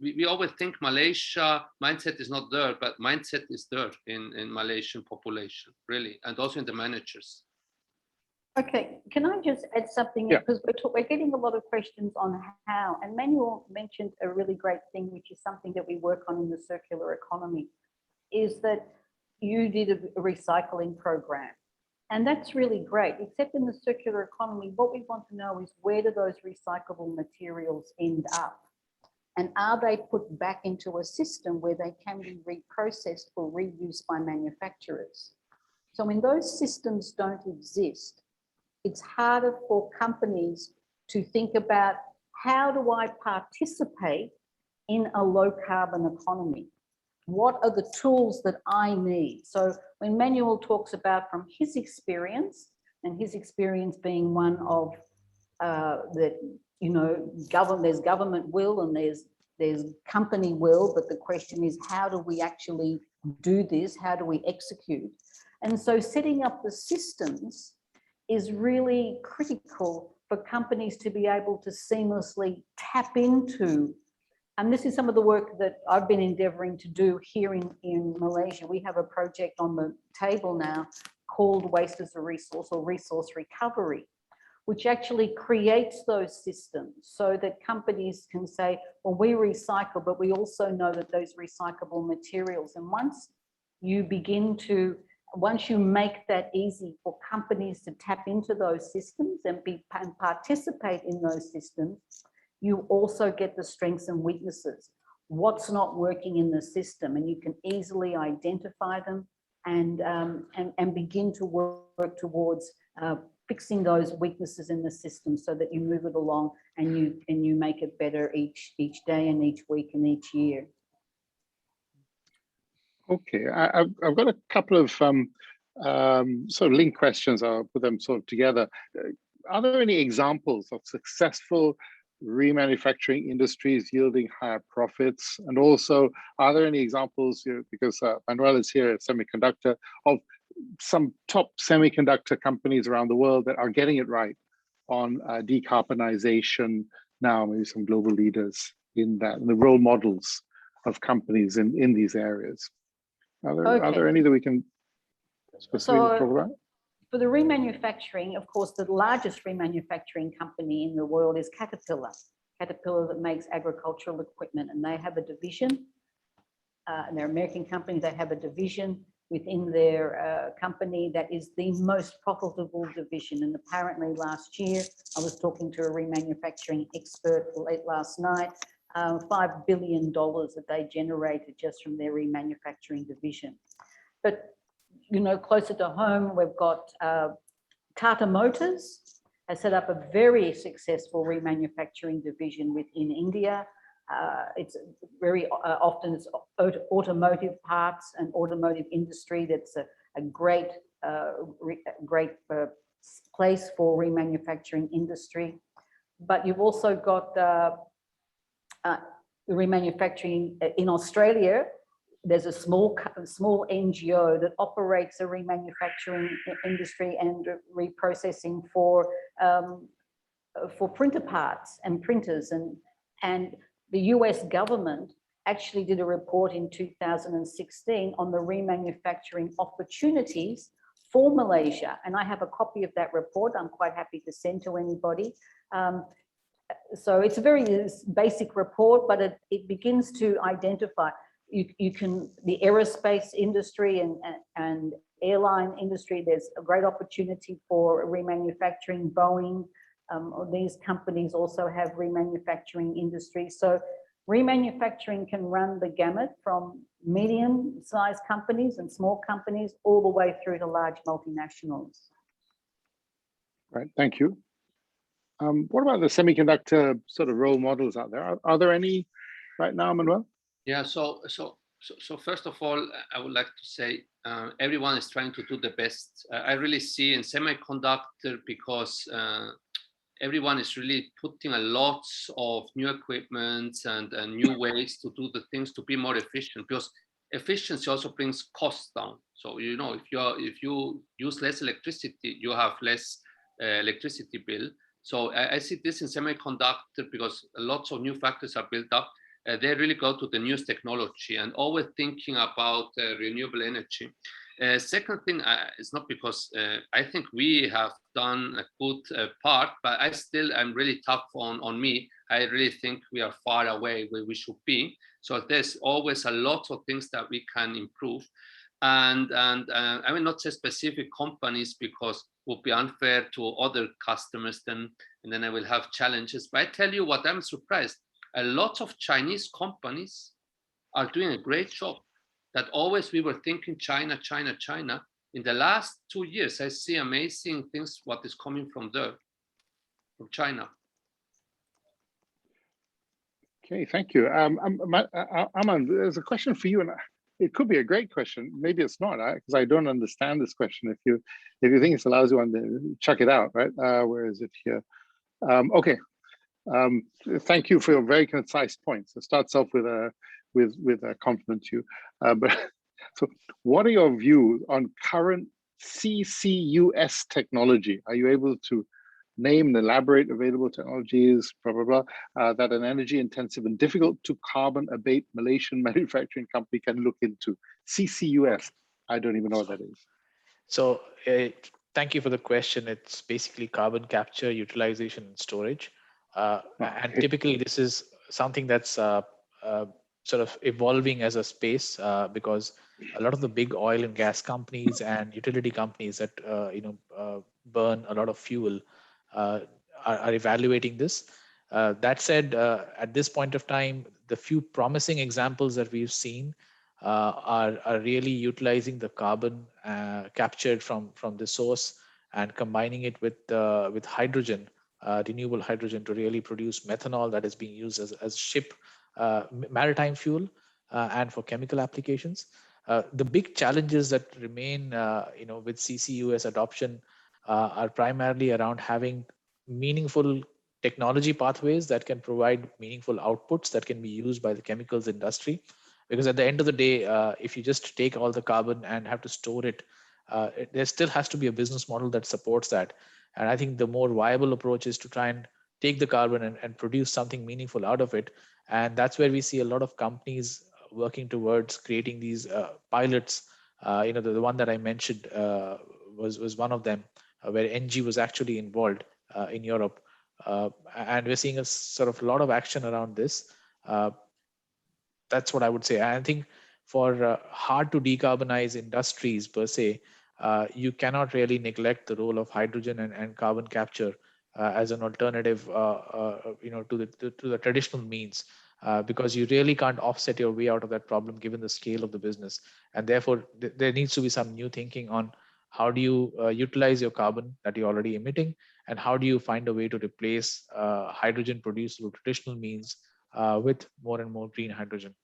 we always think Malaysia mindset is not there, but mindset is there in Malaysian population, really, and also in the managers. Okay, can I just add something? Yeah. Because we're getting a lot of questions on how, and Manuel mentioned a really great thing, which is something that we work on in the circular economy, is that you did a recycling program. And that's really great, except in the circular economy, what we want to know is where do those recyclable materials end up? And are they put back into a system where they can be reprocessed for reuse by manufacturers? So when those systems don't exist, it's harder for companies to think about how do I participate in a low carbon economy? What are the tools that I need? So when Manuel talks about from his experience, and his experience being one of that, you know, there's government will and there's company will, but the question is, how do we actually do this? How do we execute? And so setting up the systems is really critical for companies to be able to seamlessly tap into. And this is some of the work that I've been endeavouring to do here in Malaysia. We have a project on the table now called Waste as a Resource, or Resource Recovery, which actually creates those systems so that companies can say, well, we recycle, but we also know that those recyclable materials. And once you make that easy for companies to tap into those systems and participate in those systems, you also get the strengths and weaknesses. What's not working in the system, and you can easily identify them and begin to work towards fixing those weaknesses in the system so that you move it along and you make it better each day and each week and each year. Okay, I've got a couple of sort of linked questions. I'll put them sort of together. Are there any examples of successful remanufacturing industries yielding higher profits? And also, are there any examples, because Manuel is here at Semiconductor, of some top semiconductor companies around the world that are getting it right on decarbonization now, maybe some global leaders in that, and the role models of companies in these areas. Are there any that we can specifically talk about? For the remanufacturing, of course, the largest remanufacturing company in the world is Caterpillar. Caterpillar that makes agricultural equipment, and they have a division, and they're an American company. They have a division within their company that is the most profitable division. And apparently last year, I was talking to a remanufacturing expert late last night, $5 billion that they generated just from their remanufacturing division. But, you know, closer to home, we've got Tata Motors has set up a very successful remanufacturing division within India. It's very often it's automotive parts and automotive industry. That's a great place for remanufacturing industry. But you've also got the remanufacturing in Australia. There's a small NGO that operates a remanufacturing industry and reprocessing for printer parts and printers, and the US government actually did a report in 2016 on the remanufacturing opportunities for Malaysia. And I have a copy of that report. I'm quite happy to send to anybody. So it's a very basic report, but it begins to identify, you can, the aerospace industry and airline industry, there's a great opportunity for remanufacturing. Boeing, these companies also have remanufacturing industry. So remanufacturing can run the gamut from medium-sized companies and small companies all the way through to large multinationals. Right, thank you. What about the semiconductor sort of role models out there? Are there any right now, Manuel? Yeah, so first of all, I would like to say everyone is trying to do the best. I really see in semiconductor, because everyone is really putting a lot of new equipment and new ways to do the things to be more efficient, because efficiency also brings costs down. So, you know, if you use less electricity, you have less electricity bill. So I see this in semiconductor, because lots of new factories are built up. They really go to the newest technology and always thinking about renewable energy. Second thing, it's not because I think we have done a good part, but I'm really tough on me. I really think we are far away where we should be. So there's always a lot of things that we can improve. And I will not say specific companies, because it would be unfair to other customers then, and then I will have challenges. But I tell you what, I'm surprised. A lot of Chinese companies are doing a great job. That always we were thinking China, China, China. In the last 2 years, I see amazing things, what is coming from there, from China. Okay, thank you. Aman, there's a question for you, and it could be a great question. Maybe it's not, because I don't understand this question. If you think it's a lousy one, then chuck it out, right? Where is it here? Okay. Thank you for your very concise points. It starts off with a compliment to you. But so, what are your views on current CCUS technology? Are you able to name and elaborate available technologies, blah, blah, blah, that an energy-intensive and difficult to carbon abate Malaysian manufacturing company can look into? CCUS, I don't even know what that is. So thank you for the question. It's basically carbon capture, utilization, and storage. And typically this is something that's sort of evolving as a space, because a lot of the big oil and gas companies and utility companies that burn a lot of fuel are evaluating this. That said, at this point of time, the few promising examples that we've seen are really utilizing the carbon captured from the source and combining it with hydrogen, renewable hydrogen, to really produce methanol that is being used as ship maritime fuel and for chemical applications. The big challenges that remain with CCUS adoption are primarily around having meaningful technology pathways that can provide meaningful outputs that can be used by the chemicals industry. Because at the end of the day, if you just take all the carbon and have to store it there still has to be a business model that supports that. And I think the more viable approach is to try and take the carbon and produce something meaningful out of it. And that's where we see a lot of companies working towards creating these pilots. The one that I mentioned was one of them, where Engie was actually involved in Europe. And we're seeing a sort of lot of action around this. That's what I would say. I think for hard to decarbonize industries per se, you cannot really neglect the role of hydrogen and carbon capture as an alternative, to the traditional means, because you really can't offset your way out of that problem given the scale of the business. And therefore, there needs to be some new thinking on how do you utilize your carbon that you're already emitting, and how do you find a way to replace hydrogen produced through traditional means with more and more green hydrogen.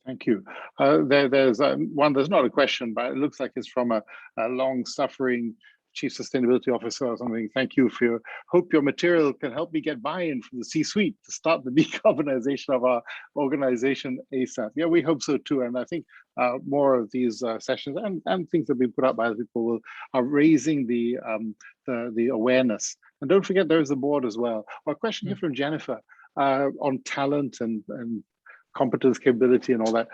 Thank you. There's one, there's not a question, but it looks like it's from a long-suffering Chief Sustainability Officer or something. Thank you for hope your material can help me get buy-in from the C-suite to start the decarbonization of our organization ASAP. Yeah, we hope so too. And I think more of these sessions and things that have been put up by other people are raising the awareness. And don't forget, there's the board as well. A question here from Jennifer on talent and competence, capability, and all that.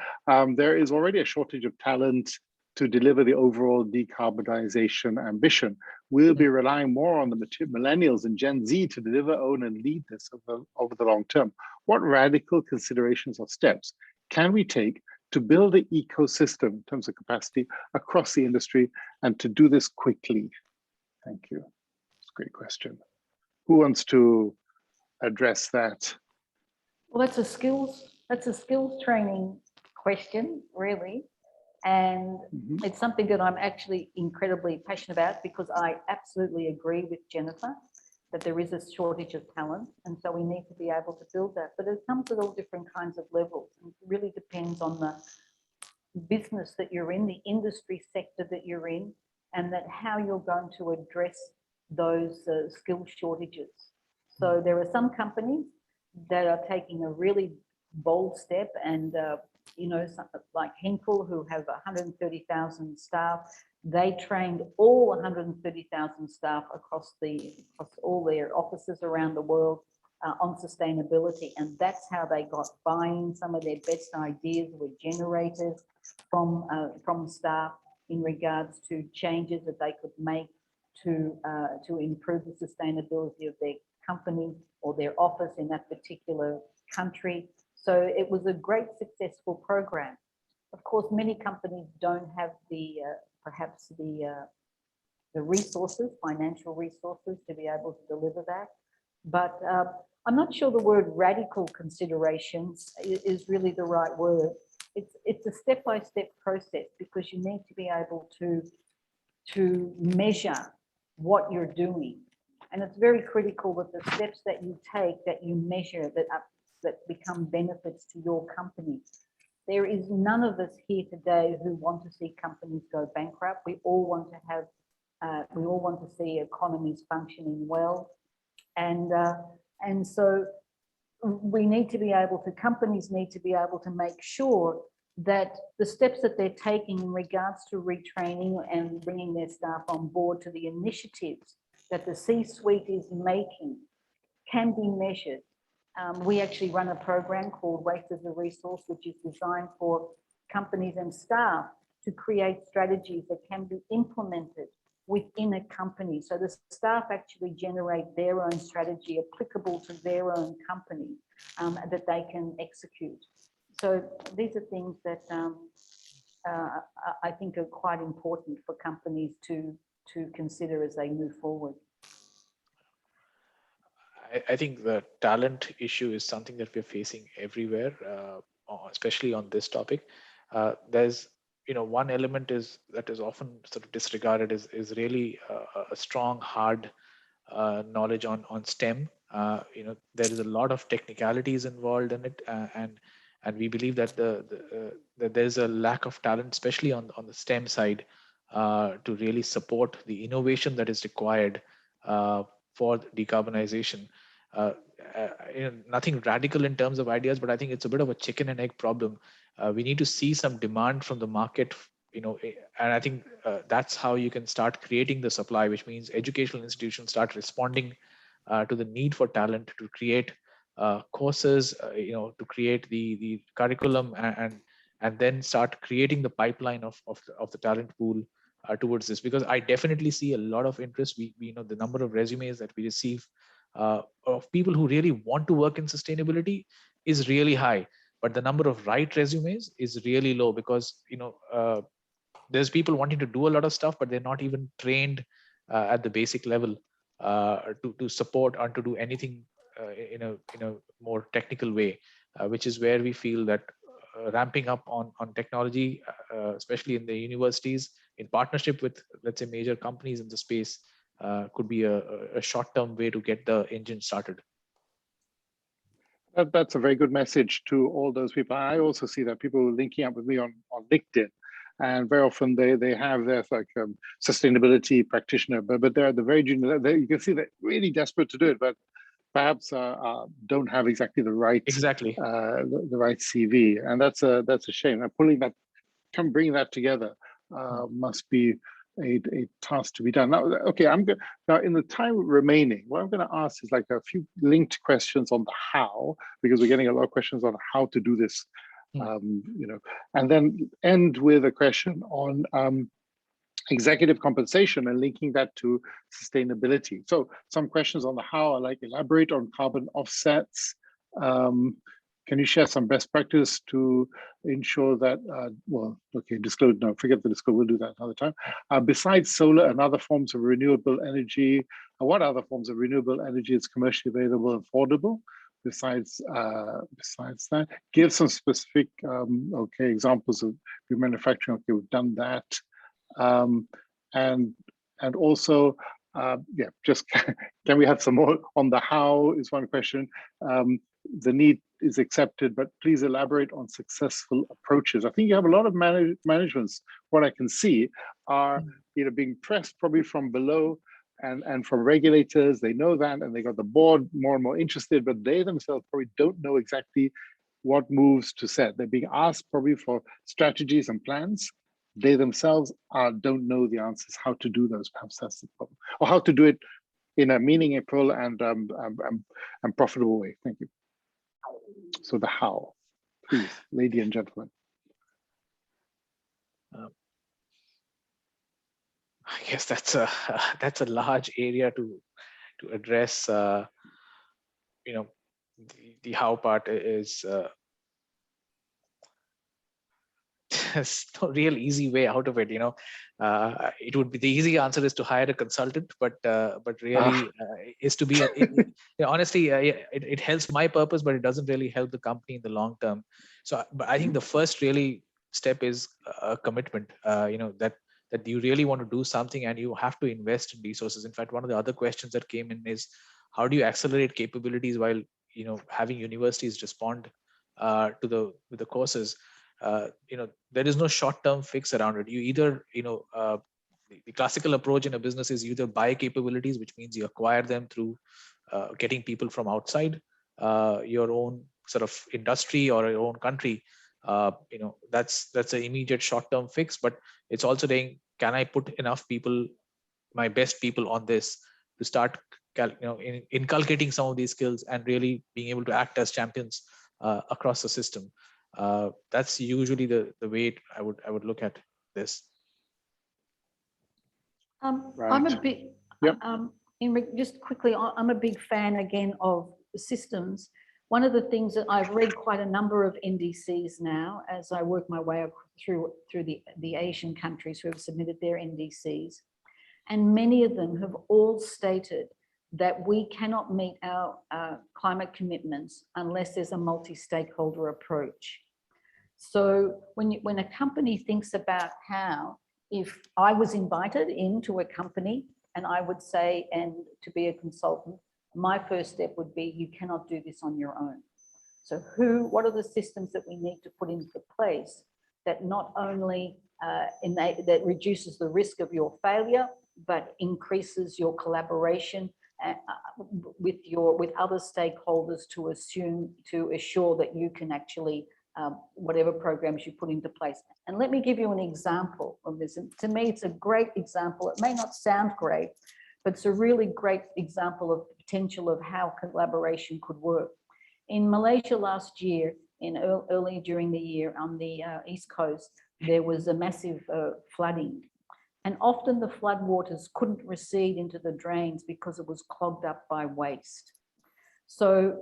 There is already a shortage of talent to deliver the overall decarbonization ambition. We'll be relying more on the millennials and Gen Z to deliver, own, and lead this over the long term. What radical considerations or steps can we take to build an ecosystem in terms of capacity across the industry and to do this quickly? Thank you. It's a great question. Who wants to address that? Well, that's a skills training question, really. And it's something that I'm actually incredibly passionate about, because I absolutely agree with Jennifer that there is a shortage of talent. And so we need to be able to build that. But it comes at all different kinds of levels. It really depends on the business that you're in, the industry sector that you're in, and that how you're going to address those skill shortages. So there are some companies that are taking a really bold step, and like Henkel, who have 130,000 staff, they trained all 130,000 staff across all their offices around the world on sustainability, and that's how they got buy-in. Some of their best ideas were generated from staff in regards to changes that they could make to improve the sustainability of their company or their office in that particular country. So it was a great successful program. Of course, many companies don't have perhaps the resources, financial resources, to be able to deliver that. But I'm not sure the word radical considerations is really the right word. It's a step-by-step process, because you need to be able to measure what you're doing. And it's very critical that the steps that you take, that you measure, that become benefits to your company. There is none of us here today who want to see companies go bankrupt. We all want to see economies functioning well. And so we need to be able to, companies need to be able to make sure that the steps that they're taking in regards to retraining and bringing their staff on board to the initiatives that the C-suite is making can be measured. We actually run a program called Waste as a Resource, which is designed for companies and staff to create strategies that can be implemented within a company. So the staff actually generate their own strategy applicable to their own company that they can execute. So these are things that I think are quite important for companies to consider as they move forward. I think the talent issue is something that we're facing everywhere, especially on this topic. There's, one element that is often sort of disregarded is really a strong, hard knowledge on STEM. There is a lot of technicalities involved in it, and we believe that that there's a lack of talent, especially on the STEM side, to really support the innovation that is required for decarbonization. Nothing radical in terms of ideas, but I think it's a bit of a chicken and egg problem. We need to see some demand from the market and I think that's how you can start creating the supply, which means educational institutions start responding to the need for talent, to create courses, to create the curriculum, and then start creating the pipeline of the talent pool towards this. Because I definitely see a lot of interest. We know the number of resumes that we receive of people who really want to work in sustainability is really high, but the number of right resumes is really low, because there's people wanting to do a lot of stuff, but they're not even trained at the basic level to support or to do anything in a more technical way, which is where we feel that ramping up on technology, especially in the universities, in partnership with, let's say, major companies in the space, could be a short-term way to get the engine started. That's a very good message to all those people. I also see that people linking up with me on LinkedIn, and very often they have their sustainability practitioner, but they're at the very junior level. You can see they're really desperate to do it, but perhaps don't have exactly the right the right CV, and that's a shame. And bringing that together must be a task to be done. Now, okay, now in the time remaining, what I'm going to ask is like a few linked questions on the how, because we're getting a lot of questions on how to do this, and then end with a question on executive compensation and linking that to sustainability. So some questions on the how are like, elaborate on carbon offsets. Can you share some best practice to ensure that, disclose, no, forget the disclose, we'll do that another time. Besides solar and other forms of renewable energy, what other forms of renewable energy is commercially available and affordable? Besides that, give some specific, examples of your manufacturing. Okay, we've done that. And also, just can we have some more on the how is one question. The need is accepted, but please elaborate on successful approaches. I think you have a lot of managements, what I can see, are being pressed probably from below and from regulators. They know that, and they got the board more and more interested, but they themselves probably don't know exactly what moves to set. They're being asked probably for strategies and plans. They themselves don't know the answers, how to do those. Perhaps that's the problem, or how to do it in a meaningful and profitable way. Thank you. So the how, please, lady and gentlemen. I guess that's a large area to address. The how part is. There's no real easy way out of it. It would be, the easy answer is to hire a consultant, but really is to be. Honestly, it helps my purpose, but it doesn't really help the company in the long term. So, but I think the first really step is a commitment. That you really want to do something, and you have to invest in resources. In fact, one of the other questions that came in is, how do you accelerate capabilities while having universities respond to the courses? There is no short-term fix around it. You either, the classical approach in a business is you either buy capabilities, which means you acquire them through getting people from outside your own sort of industry or your own country. That's an immediate short-term fix, but it's also saying, can I put enough people, my best people on this, to start inculcating some of these skills and really being able to act as champions across the system. That's usually the way I would look at this. Right. I'm a big, Yep. just quickly, I'm a big fan again of systems. One of the things that I've read quite a number of NDCs now, as I work my way through the Asian countries who have submitted their NDCs, and many of them have all stated that we cannot meet our climate commitments unless there's a multi-stakeholder approach. So when a company thinks about how, if I was invited into a company and I would say, and to be a consultant, my first step would be, you cannot do this on your own. So what are the systems that we need to put into place that not only that reduces the risk of your failure, but increases your collaboration with other stakeholders to assure that you can actually whatever programs you put into place. And let me give you an example of this. And to me, it's a great example. It may not sound great, but it's a really great example of the potential of how collaboration could work. In Malaysia last year, early during the year on the East Coast, there was a massive flooding. And often the flood waters couldn't recede into the drains because it was clogged up by waste. So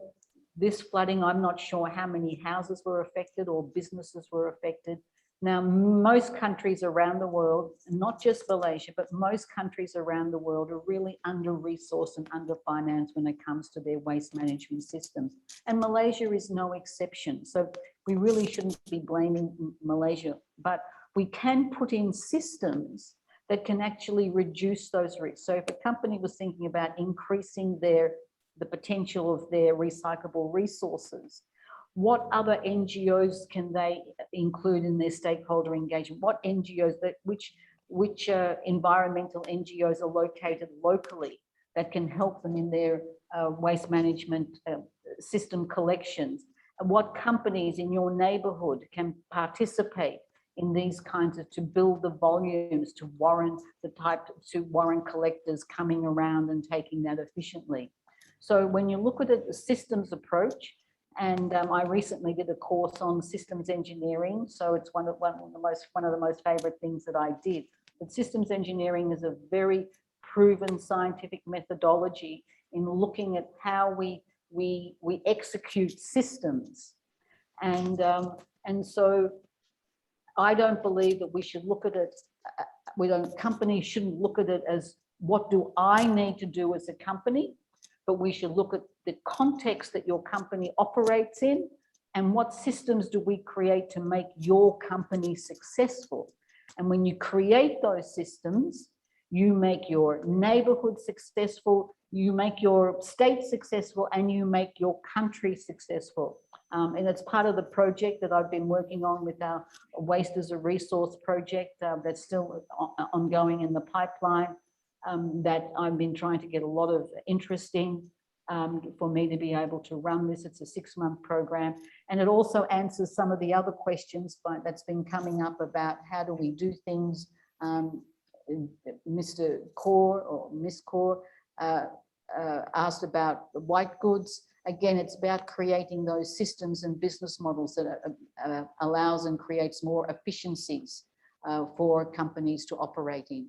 this flooding, I'm not sure how many houses were affected or businesses were affected. Now, most countries around the world, not just Malaysia, but most countries around the world are really under-resourced and under-financed when it comes to their waste management systems. And Malaysia is no exception. So we really shouldn't be blaming Malaysia, but we can put in systems that can actually reduce those risks. So if a company was thinking about increasing the potential of their recyclable resources, what other NGOs can they include in their stakeholder engagement? What NGOs, which environmental NGOs are located locally that can help them in their waste management system collections? And what companies in your neighborhood can participate in these kinds of, to build the volumes to warrant collectors coming around and taking that efficiently? So when you look at it, the systems approach, and I recently did a course on systems engineering, so it's one of the most favorite things that I did. But systems engineering is a very proven scientific methodology in looking at how we execute systems, and so I don't believe that we should look at it. Companies shouldn't look at it as what do I need to do as a company, but we should look at the context that your company operates in and what systems do we create to make your company successful. And when you create those systems, you make your neighborhood successful, you make your state successful, and you make your country successful. And it's part of the project that I've been working on with our Waste as a Resource project that's still ongoing in the pipeline, that I've been trying to get a lot of interest in for me to be able to run this. It's a 6-month program. And it also answers some of the other questions that's been coming up about how do we do things. Mr. Kaur or Miss Kaur asked about the white goods. Again, it's about creating those systems and business models that allows and creates more efficiencies for companies to operate in.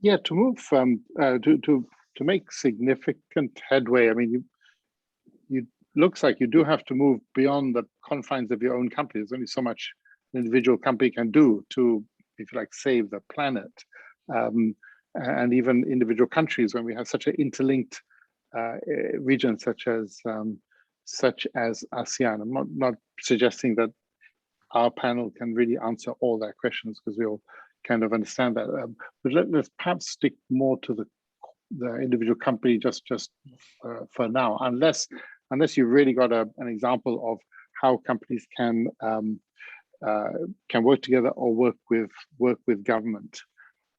Yeah, to move to make significant headway, I mean, you looks like you do have to move beyond the confines of your own company. There's only so much an individual company can do to, if you like, save the planet. And even individual countries, when we have such an interlinked region such as ASEAN. I'm not suggesting that our panel can really answer all their questions, because we all kind of understand that. But let's perhaps stick more to the individual company just for now, unless you really got an example of how companies can work together or work with government.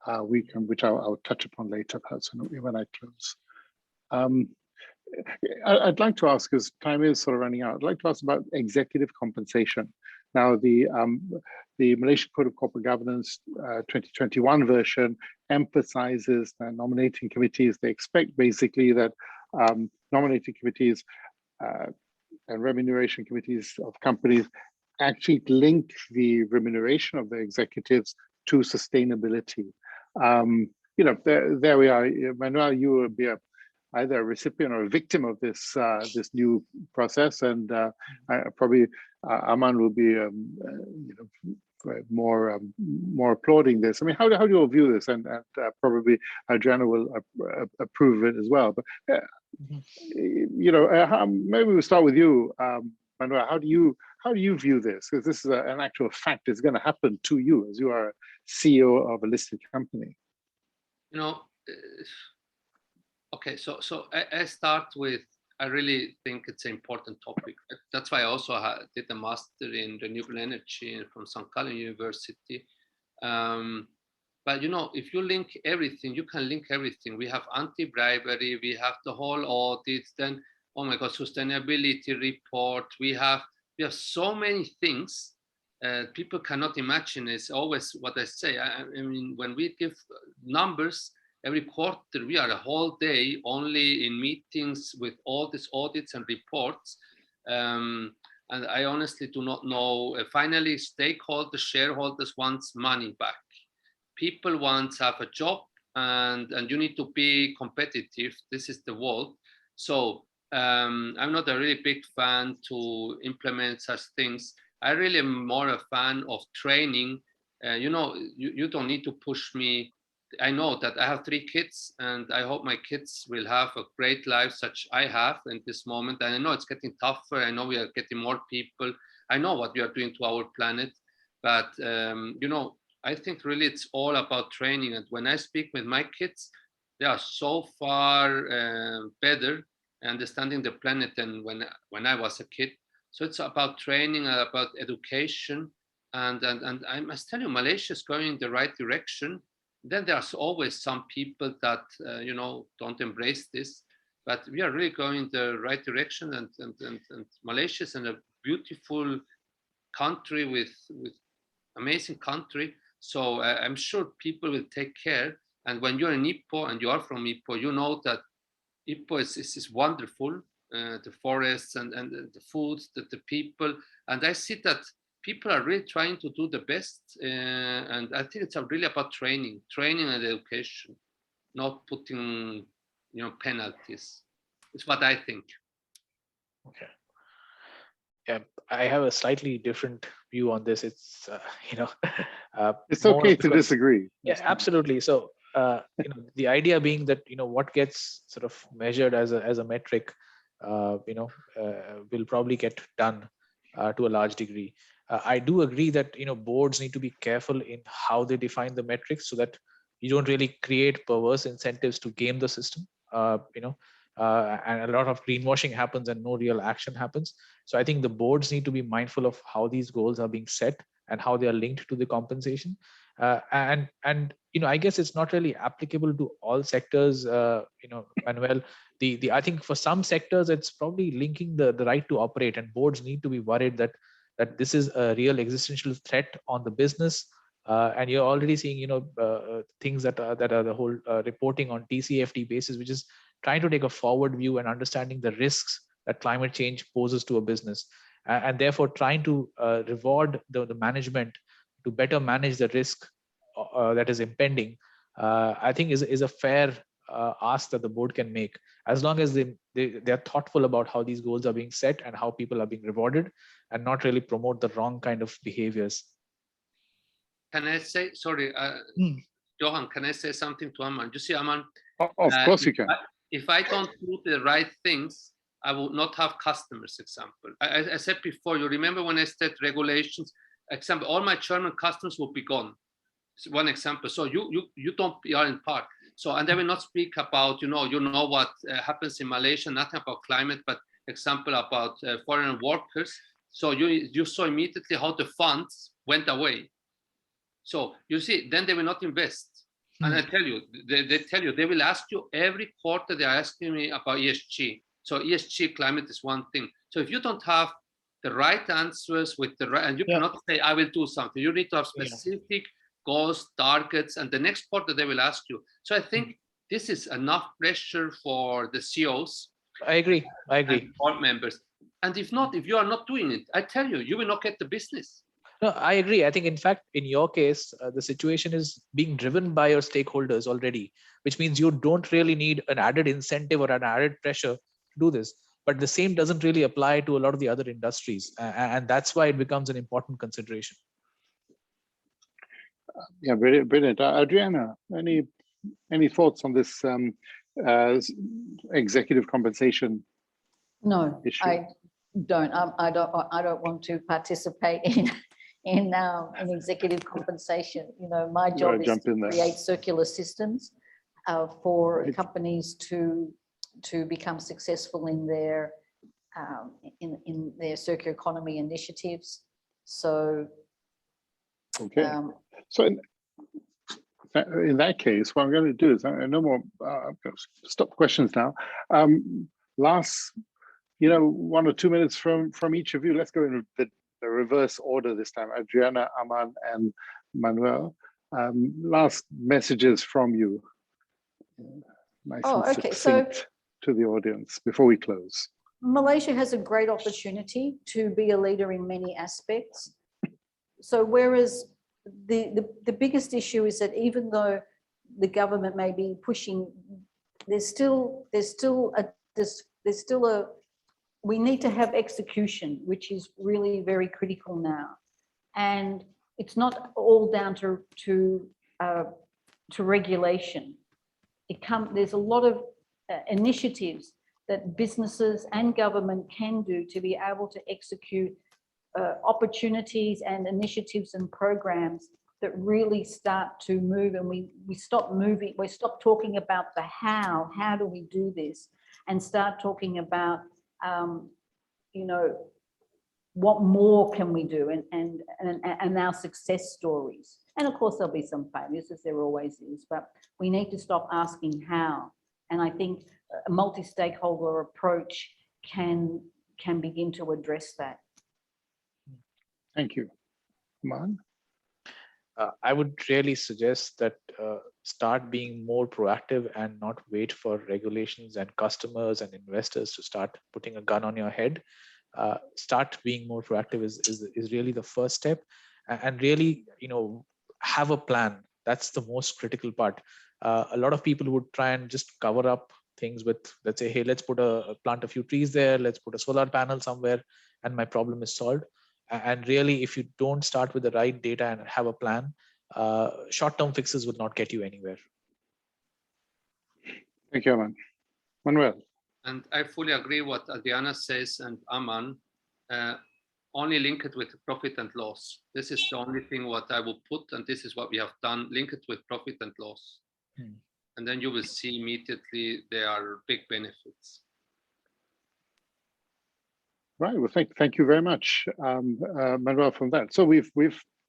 Which I'll touch upon later, personally, when I close. I'd like to ask, because time is sort of running out, I'd like to ask about executive compensation. Now, the Malaysian Code of Corporate Governance 2021 version emphasizes that nominating committees, they expect basically that nominating committees and remuneration committees of companies actually link the remuneration of the executives to sustainability. You know, there we are. Manuel, you will be either a recipient or a victim of this this new process, and probably Aman will be you know, more applauding this. I mean, how do you all view this? And probably Adrienna will approve of it as well. But you know, maybe we'll start with you, Manuel. How do you view this? Because this is an actual fact. It's going to happen to you as you are a CEO of a listed company. You know, okay. So I start with, I really think it's an important topic. That's why I also did a master in renewable energy from Zsakay University. But you know, if you link everything, you can link everything. We have anti-bribery, we have the whole audits, then oh my God, sustainability report. We have so many things. People cannot imagine. It's always what I say. I mean, when we give numbers every quarter, we are a whole day only in meetings with all these audits and reports. And I honestly do not know. Finally, stakeholders, shareholders want money back. People want to have a job, and you need to be competitive. This is the world. So I'm not a really big fan to implement such things. I really am more a fan of training. You know, you don't need to push me. I know that I have 3 kids, and I hope my kids will have a great life such I have in this moment. And I know it's getting tougher. I know we are getting more people. I know what we are doing to our planet. But, you know, I think really it's all about training. And when I speak with my kids, they are so far better understanding the planet than when I was a kid. So it's about training, about education. And I must tell you, Malaysia is going in the right direction. Then there's always some people that, you know, don't embrace this. But we are really going in the right direction. And Malaysia is a beautiful country with amazing country. So I'm sure people will take care. And when you're in Ipoh and you are from Ipoh, you know that Ipoh is wonderful, the forests and the food, the people. And I see that people are really trying to do the best. And I think it's really about training and education, not putting, you know, penalties. It's what I think. Okay. Yeah, I have a slightly different view on this. It's you know, it's okay to disagree. Yeah, absolutely. So you know, the idea being that, you know, what gets sort of measured as a metric, you know, will probably get done to a large degree. I do agree that, you know, boards need to be careful in how they define the metrics so that you don't really create perverse incentives to game the system. You know, and a lot of greenwashing happens and no real action happens. So I think the boards need to be mindful of how these goals are being set and how they are linked to the compensation. And you know, I guess it's not really applicable to all sectors. You know, Manuel, I think for some sectors it's probably linking the right to operate, and boards need to be worried that this is a real existential threat on the business. And you're already seeing, you know, things that are the whole reporting on TCFD basis, which is trying to take a forward view and understanding the risks that climate change poses to a business, and therefore trying to reward the management to better manage the risk that is impending. I think is a fair ask that the board can make, as long as they are thoughtful about how these goals are being set and how people are being rewarded, and not really promote the wrong kind of behaviors. Can I say, sorry, Johan, can I say something to Aman? You see, Aman, of course you can. If I don't do the right things, I will not have customers, example. I said before, you remember when I said regulations, example, all my German customers will be gone. It's one example. So you don't are in part. So, and I will not speak about, you know what happens in Malaysia, nothing about climate, but example about foreign workers. So you saw immediately how the funds went away. So you see, then they will not invest. And I tell you, they tell you, they will ask you every quarter, they're asking me about ESG. So ESG climate is one thing. So if you don't have the right answers with the right, and you cannot say, I will do something. You need to have specific goals, targets, and the next quarter they will ask you. So I think this is enough pressure for the CEOs. I agree. And board members. And if not, if you are not doing it, I tell you, you will not get the business. No, I agree. I think, in fact, in your case, the situation is being driven by your stakeholders already, which means you don't really need an added incentive or an added pressure to do this. But the same doesn't really apply to a lot of the other industries. And that's why it becomes an important consideration. Yeah, brilliant. Adrienna, any thoughts on this executive compensation? No, issue? I don't. I don't want to participate in executive compensation. You know, my job is to create circular systems for companies to become successful in their circular economy initiatives. So okay. So in that case, what I'm going to do is no more. I'm going to stop questions now. 1 or 2 minutes from each of you. Let's go in the reverse order this time. Adrienna, Aman, and Manuel. Last messages from you. Nice and okay. So succinct to the audience before we close. Malaysia has a great opportunity to be a leader in many aspects. So whereas the biggest issue is that even though the government may be pushing, we need to have execution, which is really very critical now. And it's not all down to regulation. There's a lot of initiatives that businesses and government can do to be able to execute opportunities and initiatives and programs that really start to move, and we stop talking about the how do we do this, and start talking about what more can we do, and our success stories. And of course there'll be some failures, as there always is, but we need to stop asking how. And I think a multi-stakeholder approach can begin to address that. Thank you. Aman? I would really suggest that start being more proactive and not wait for regulations and customers and investors to start putting a gun on your head. Start being more proactive is really the first step, and really, have a plan. That's the most critical part. A lot of people would try and just cover up things with, let's say, hey, let's plant a few trees there, let's put a solar panel somewhere, and my problem is solved. And really, if you don't start with the right data and have a plan, short-term fixes will not get you anywhere. Thank you, Aman. Manuel? And I fully agree what Adrienna says, and Aman, only link it with profit and loss. This is the only thing what I will put, and this is what we have done, link it with profit and loss. And then you will see immediately there are big benefits. Right. Well, thank you very much, Manuel, from that. So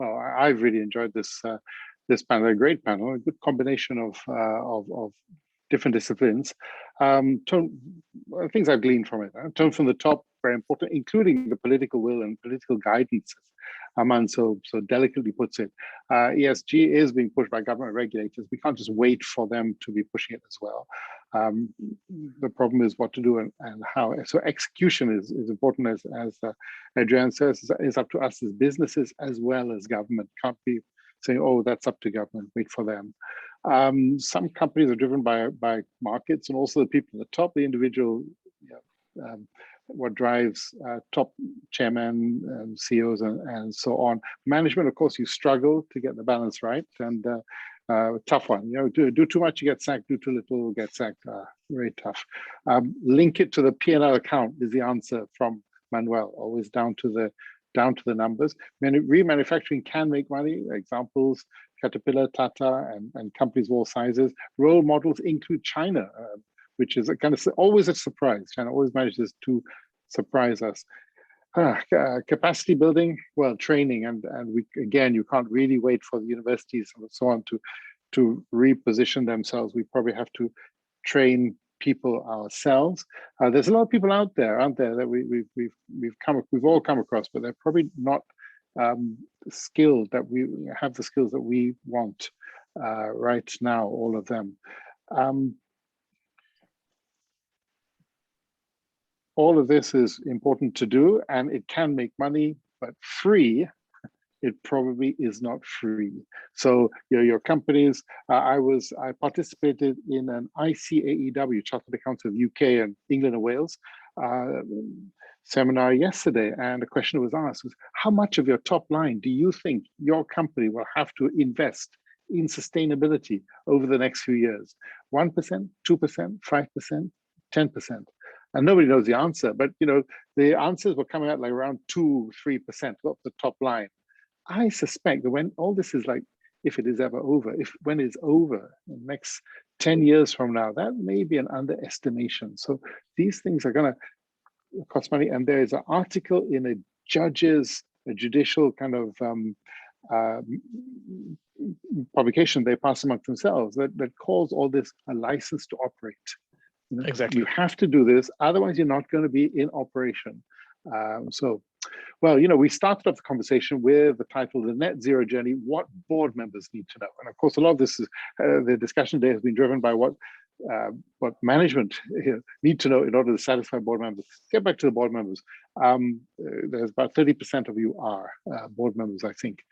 I've really enjoyed this panel, a great panel, a good combination of different disciplines. Things I've gleaned from it. Tone from the top, very important, including the political will and political guidance. Aman so delicately puts it. ESG is being pushed by government regulators. We can't just wait for them to be pushing it as well. The problem is what to do and how. So execution is important, as Adrienne says, is up to us as businesses as well as government. Can't be saying, oh, that's up to government, wait for them. Some companies are driven by markets, and also the people at the top, the individual, what drives top chairmen, CEOs, and so on. Management, of course, you struggle to get the balance right, and tough one. Do too much, you get sacked. Do too little, get sacked. Very tough. Link it to the P&L account is the answer from Manuel. Always down to the numbers. Remanufacturing can make money. Examples: Caterpillar, Tata, and companies of all sizes. Role models include China, which is always a surprise. China always manages to surprise us. Capacity building, well, training, and again, you can't really wait for the universities and so on to reposition themselves. We probably have to train people ourselves. There's a lot of people out there, aren't there, that we've all come across, but they're probably not skilled, that we have the skills that we want right now, all of them. All of this is important to do, and it can make money, but free, it probably is not free. So your companies, I participated in an ICAEW, Chartered Accountants of UK and England and Wales, seminar yesterday, and a question was asked was, how much of your top line do you think your company will have to invest in sustainability over the next few years? 1%, 2%, 5%, 10%? And nobody knows the answer, but the answers were coming out like around 2-3% of the top line. I suspect that when all this is if it is ever over, when it's over, the next 10 years from now, that may be an underestimation. So these things are going to cost money. And there is an article in a judicial kind of publication they pass amongst themselves that calls all this a license to operate. You know, Exactly. you have to do this, otherwise you're not going to be in operation. Well, you know, we started off the conversation with the title, The Net Zero Journey, What Board Members Need to Know. And of course, a lot of this is, the discussion today has been driven by what management need to know in order to satisfy board members. Get back to the board members. There's about 30% of you are board members, I think.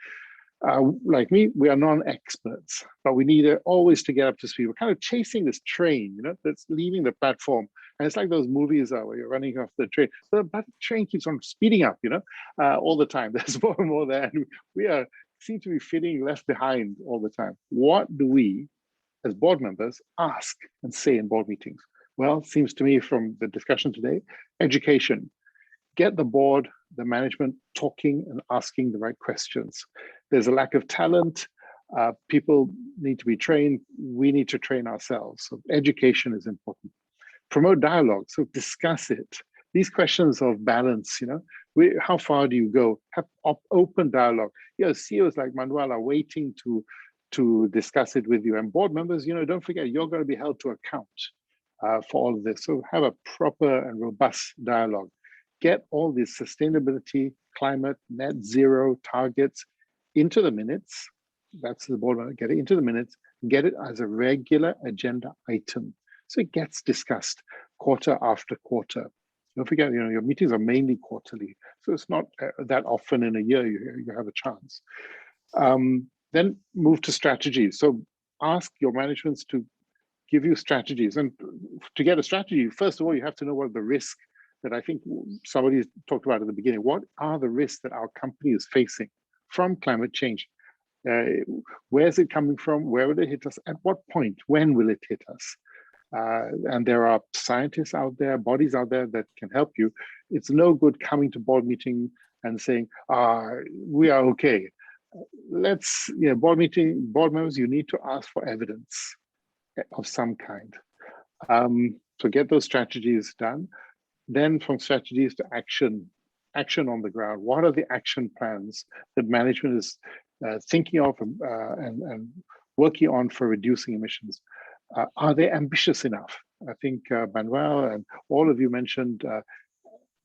Like me, we are non-experts, but we need always to get up to speed. We're kind of chasing this train, you know, that's leaving the platform. And it's like those movies where you're running off the train. But the train keeps on speeding up, you know, all the time. There's more and more there. And we seem to be feeling left behind all the time. What do we, as board members, ask and say in board meetings? Well, it seems to me from the discussion today, education. Get the board, the management talking and asking the right questions. There's a lack of talent. People need to be trained. We need to train ourselves. So education is important. Promote dialogue, so discuss it. These questions of balance, you know, how far do you go? Have open dialogue. You know, CEOs like Manuel are waiting to discuss it with you. And board members, you know, don't forget, you're going to be held to account for all of this. So have a proper and robust dialogue. Get all these sustainability, climate, net zero targets into the minutes. That's the board, get it into the minutes, get it as a regular agenda item. So it gets discussed quarter after quarter. Don't forget, you know, your meetings are mainly quarterly. So it's not that often in a year you have a chance. Then move to strategies. So ask your managements to give you strategies. And to get a strategy, first of all, you have to know what the risk that I think somebody talked about at the beginning. What are the risks that our company is facing from climate change? Where is it coming from? Where will it hit us? At what point? When will it hit us? And there are scientists out there, bodies out there that can help you. It's no good coming to board meeting and saying, we are okay. Board members, you need to ask for evidence of some kind. So get those strategies done. Then from strategies to action on the ground. What are the action plans that management is thinking of and working on for reducing emissions? Are they ambitious enough? I think Manuel and all of you mentioned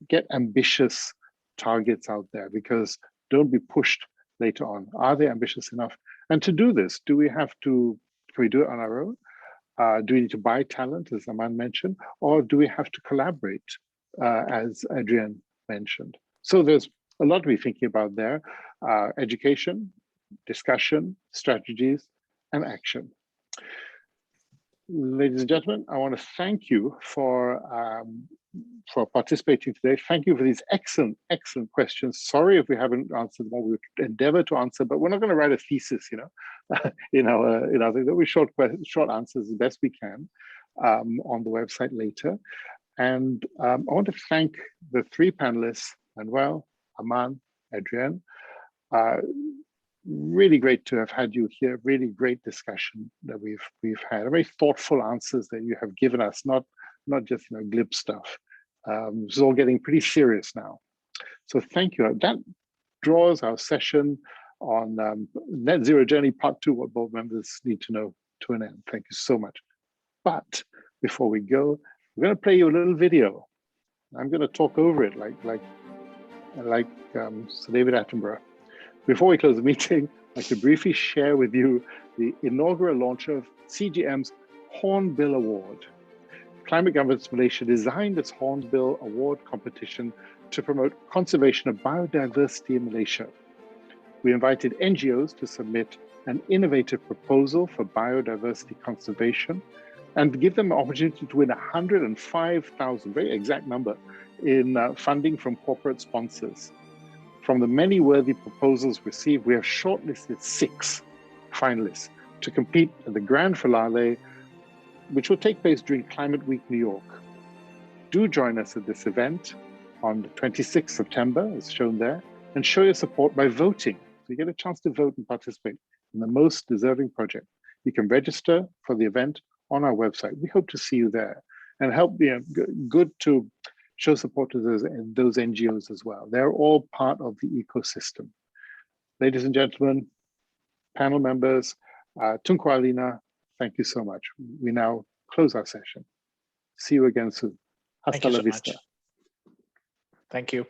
get ambitious targets out there, because don't be pushed later on. Are they ambitious enough? And to do this, can we do it on our own? Do we need to buy talent, as Aman mentioned, or do we have to collaborate, as Adrienna mentioned? So there's a lot to be thinking about there. Education, discussion, strategies, and action. Ladies and gentlemen, I want to thank you for participating today. Thank you for these excellent questions. Sorry if we haven't answered them all. We endeavor to answer, but we're not going to write a thesis, you know, in our thing. There'll be short answers as best we can on the website later. And I want to thank the three panelists, Manuel, Aman, Adrienna. Really great to have had you here. Really great discussion that we've had. Very thoughtful answers that you have given us, not just, you know, glib stuff. This is all getting pretty serious now. So thank you. That draws our session on Net Zero Journey Part 2, what board members need to know, to an end. Thank you so much. But before we go, we're going to play you a little video. I'm going to talk over it like Sir David Attenborough. Before we close the meeting, I'd like to briefly share with you the inaugural launch of CGM's Hornbill Award. Climate Governance Malaysia designed its Hornbill Award competition to promote conservation of biodiversity in Malaysia. We invited NGOs to submit an innovative proposal for biodiversity conservation and give them an opportunity to win 105,000, very exact number, in funding from corporate sponsors. From the many worthy proposals received, we have shortlisted 6 finalists to compete at the grand finale, which will take place during Climate Week New York. Do join us at this event on the 26th September, as shown there, and show your support by voting. So you get a chance to vote and participate in the most deserving project. You can register for the event on our website. We hope to see you there and help. Good to show support to those NGOs as well. They're all part of the ecosystem. Ladies and gentlemen, panel members, Tunku, Alina, thank you so much. We now close our session. See you again soon. Thank Hasta you la so vista. much. Thank you.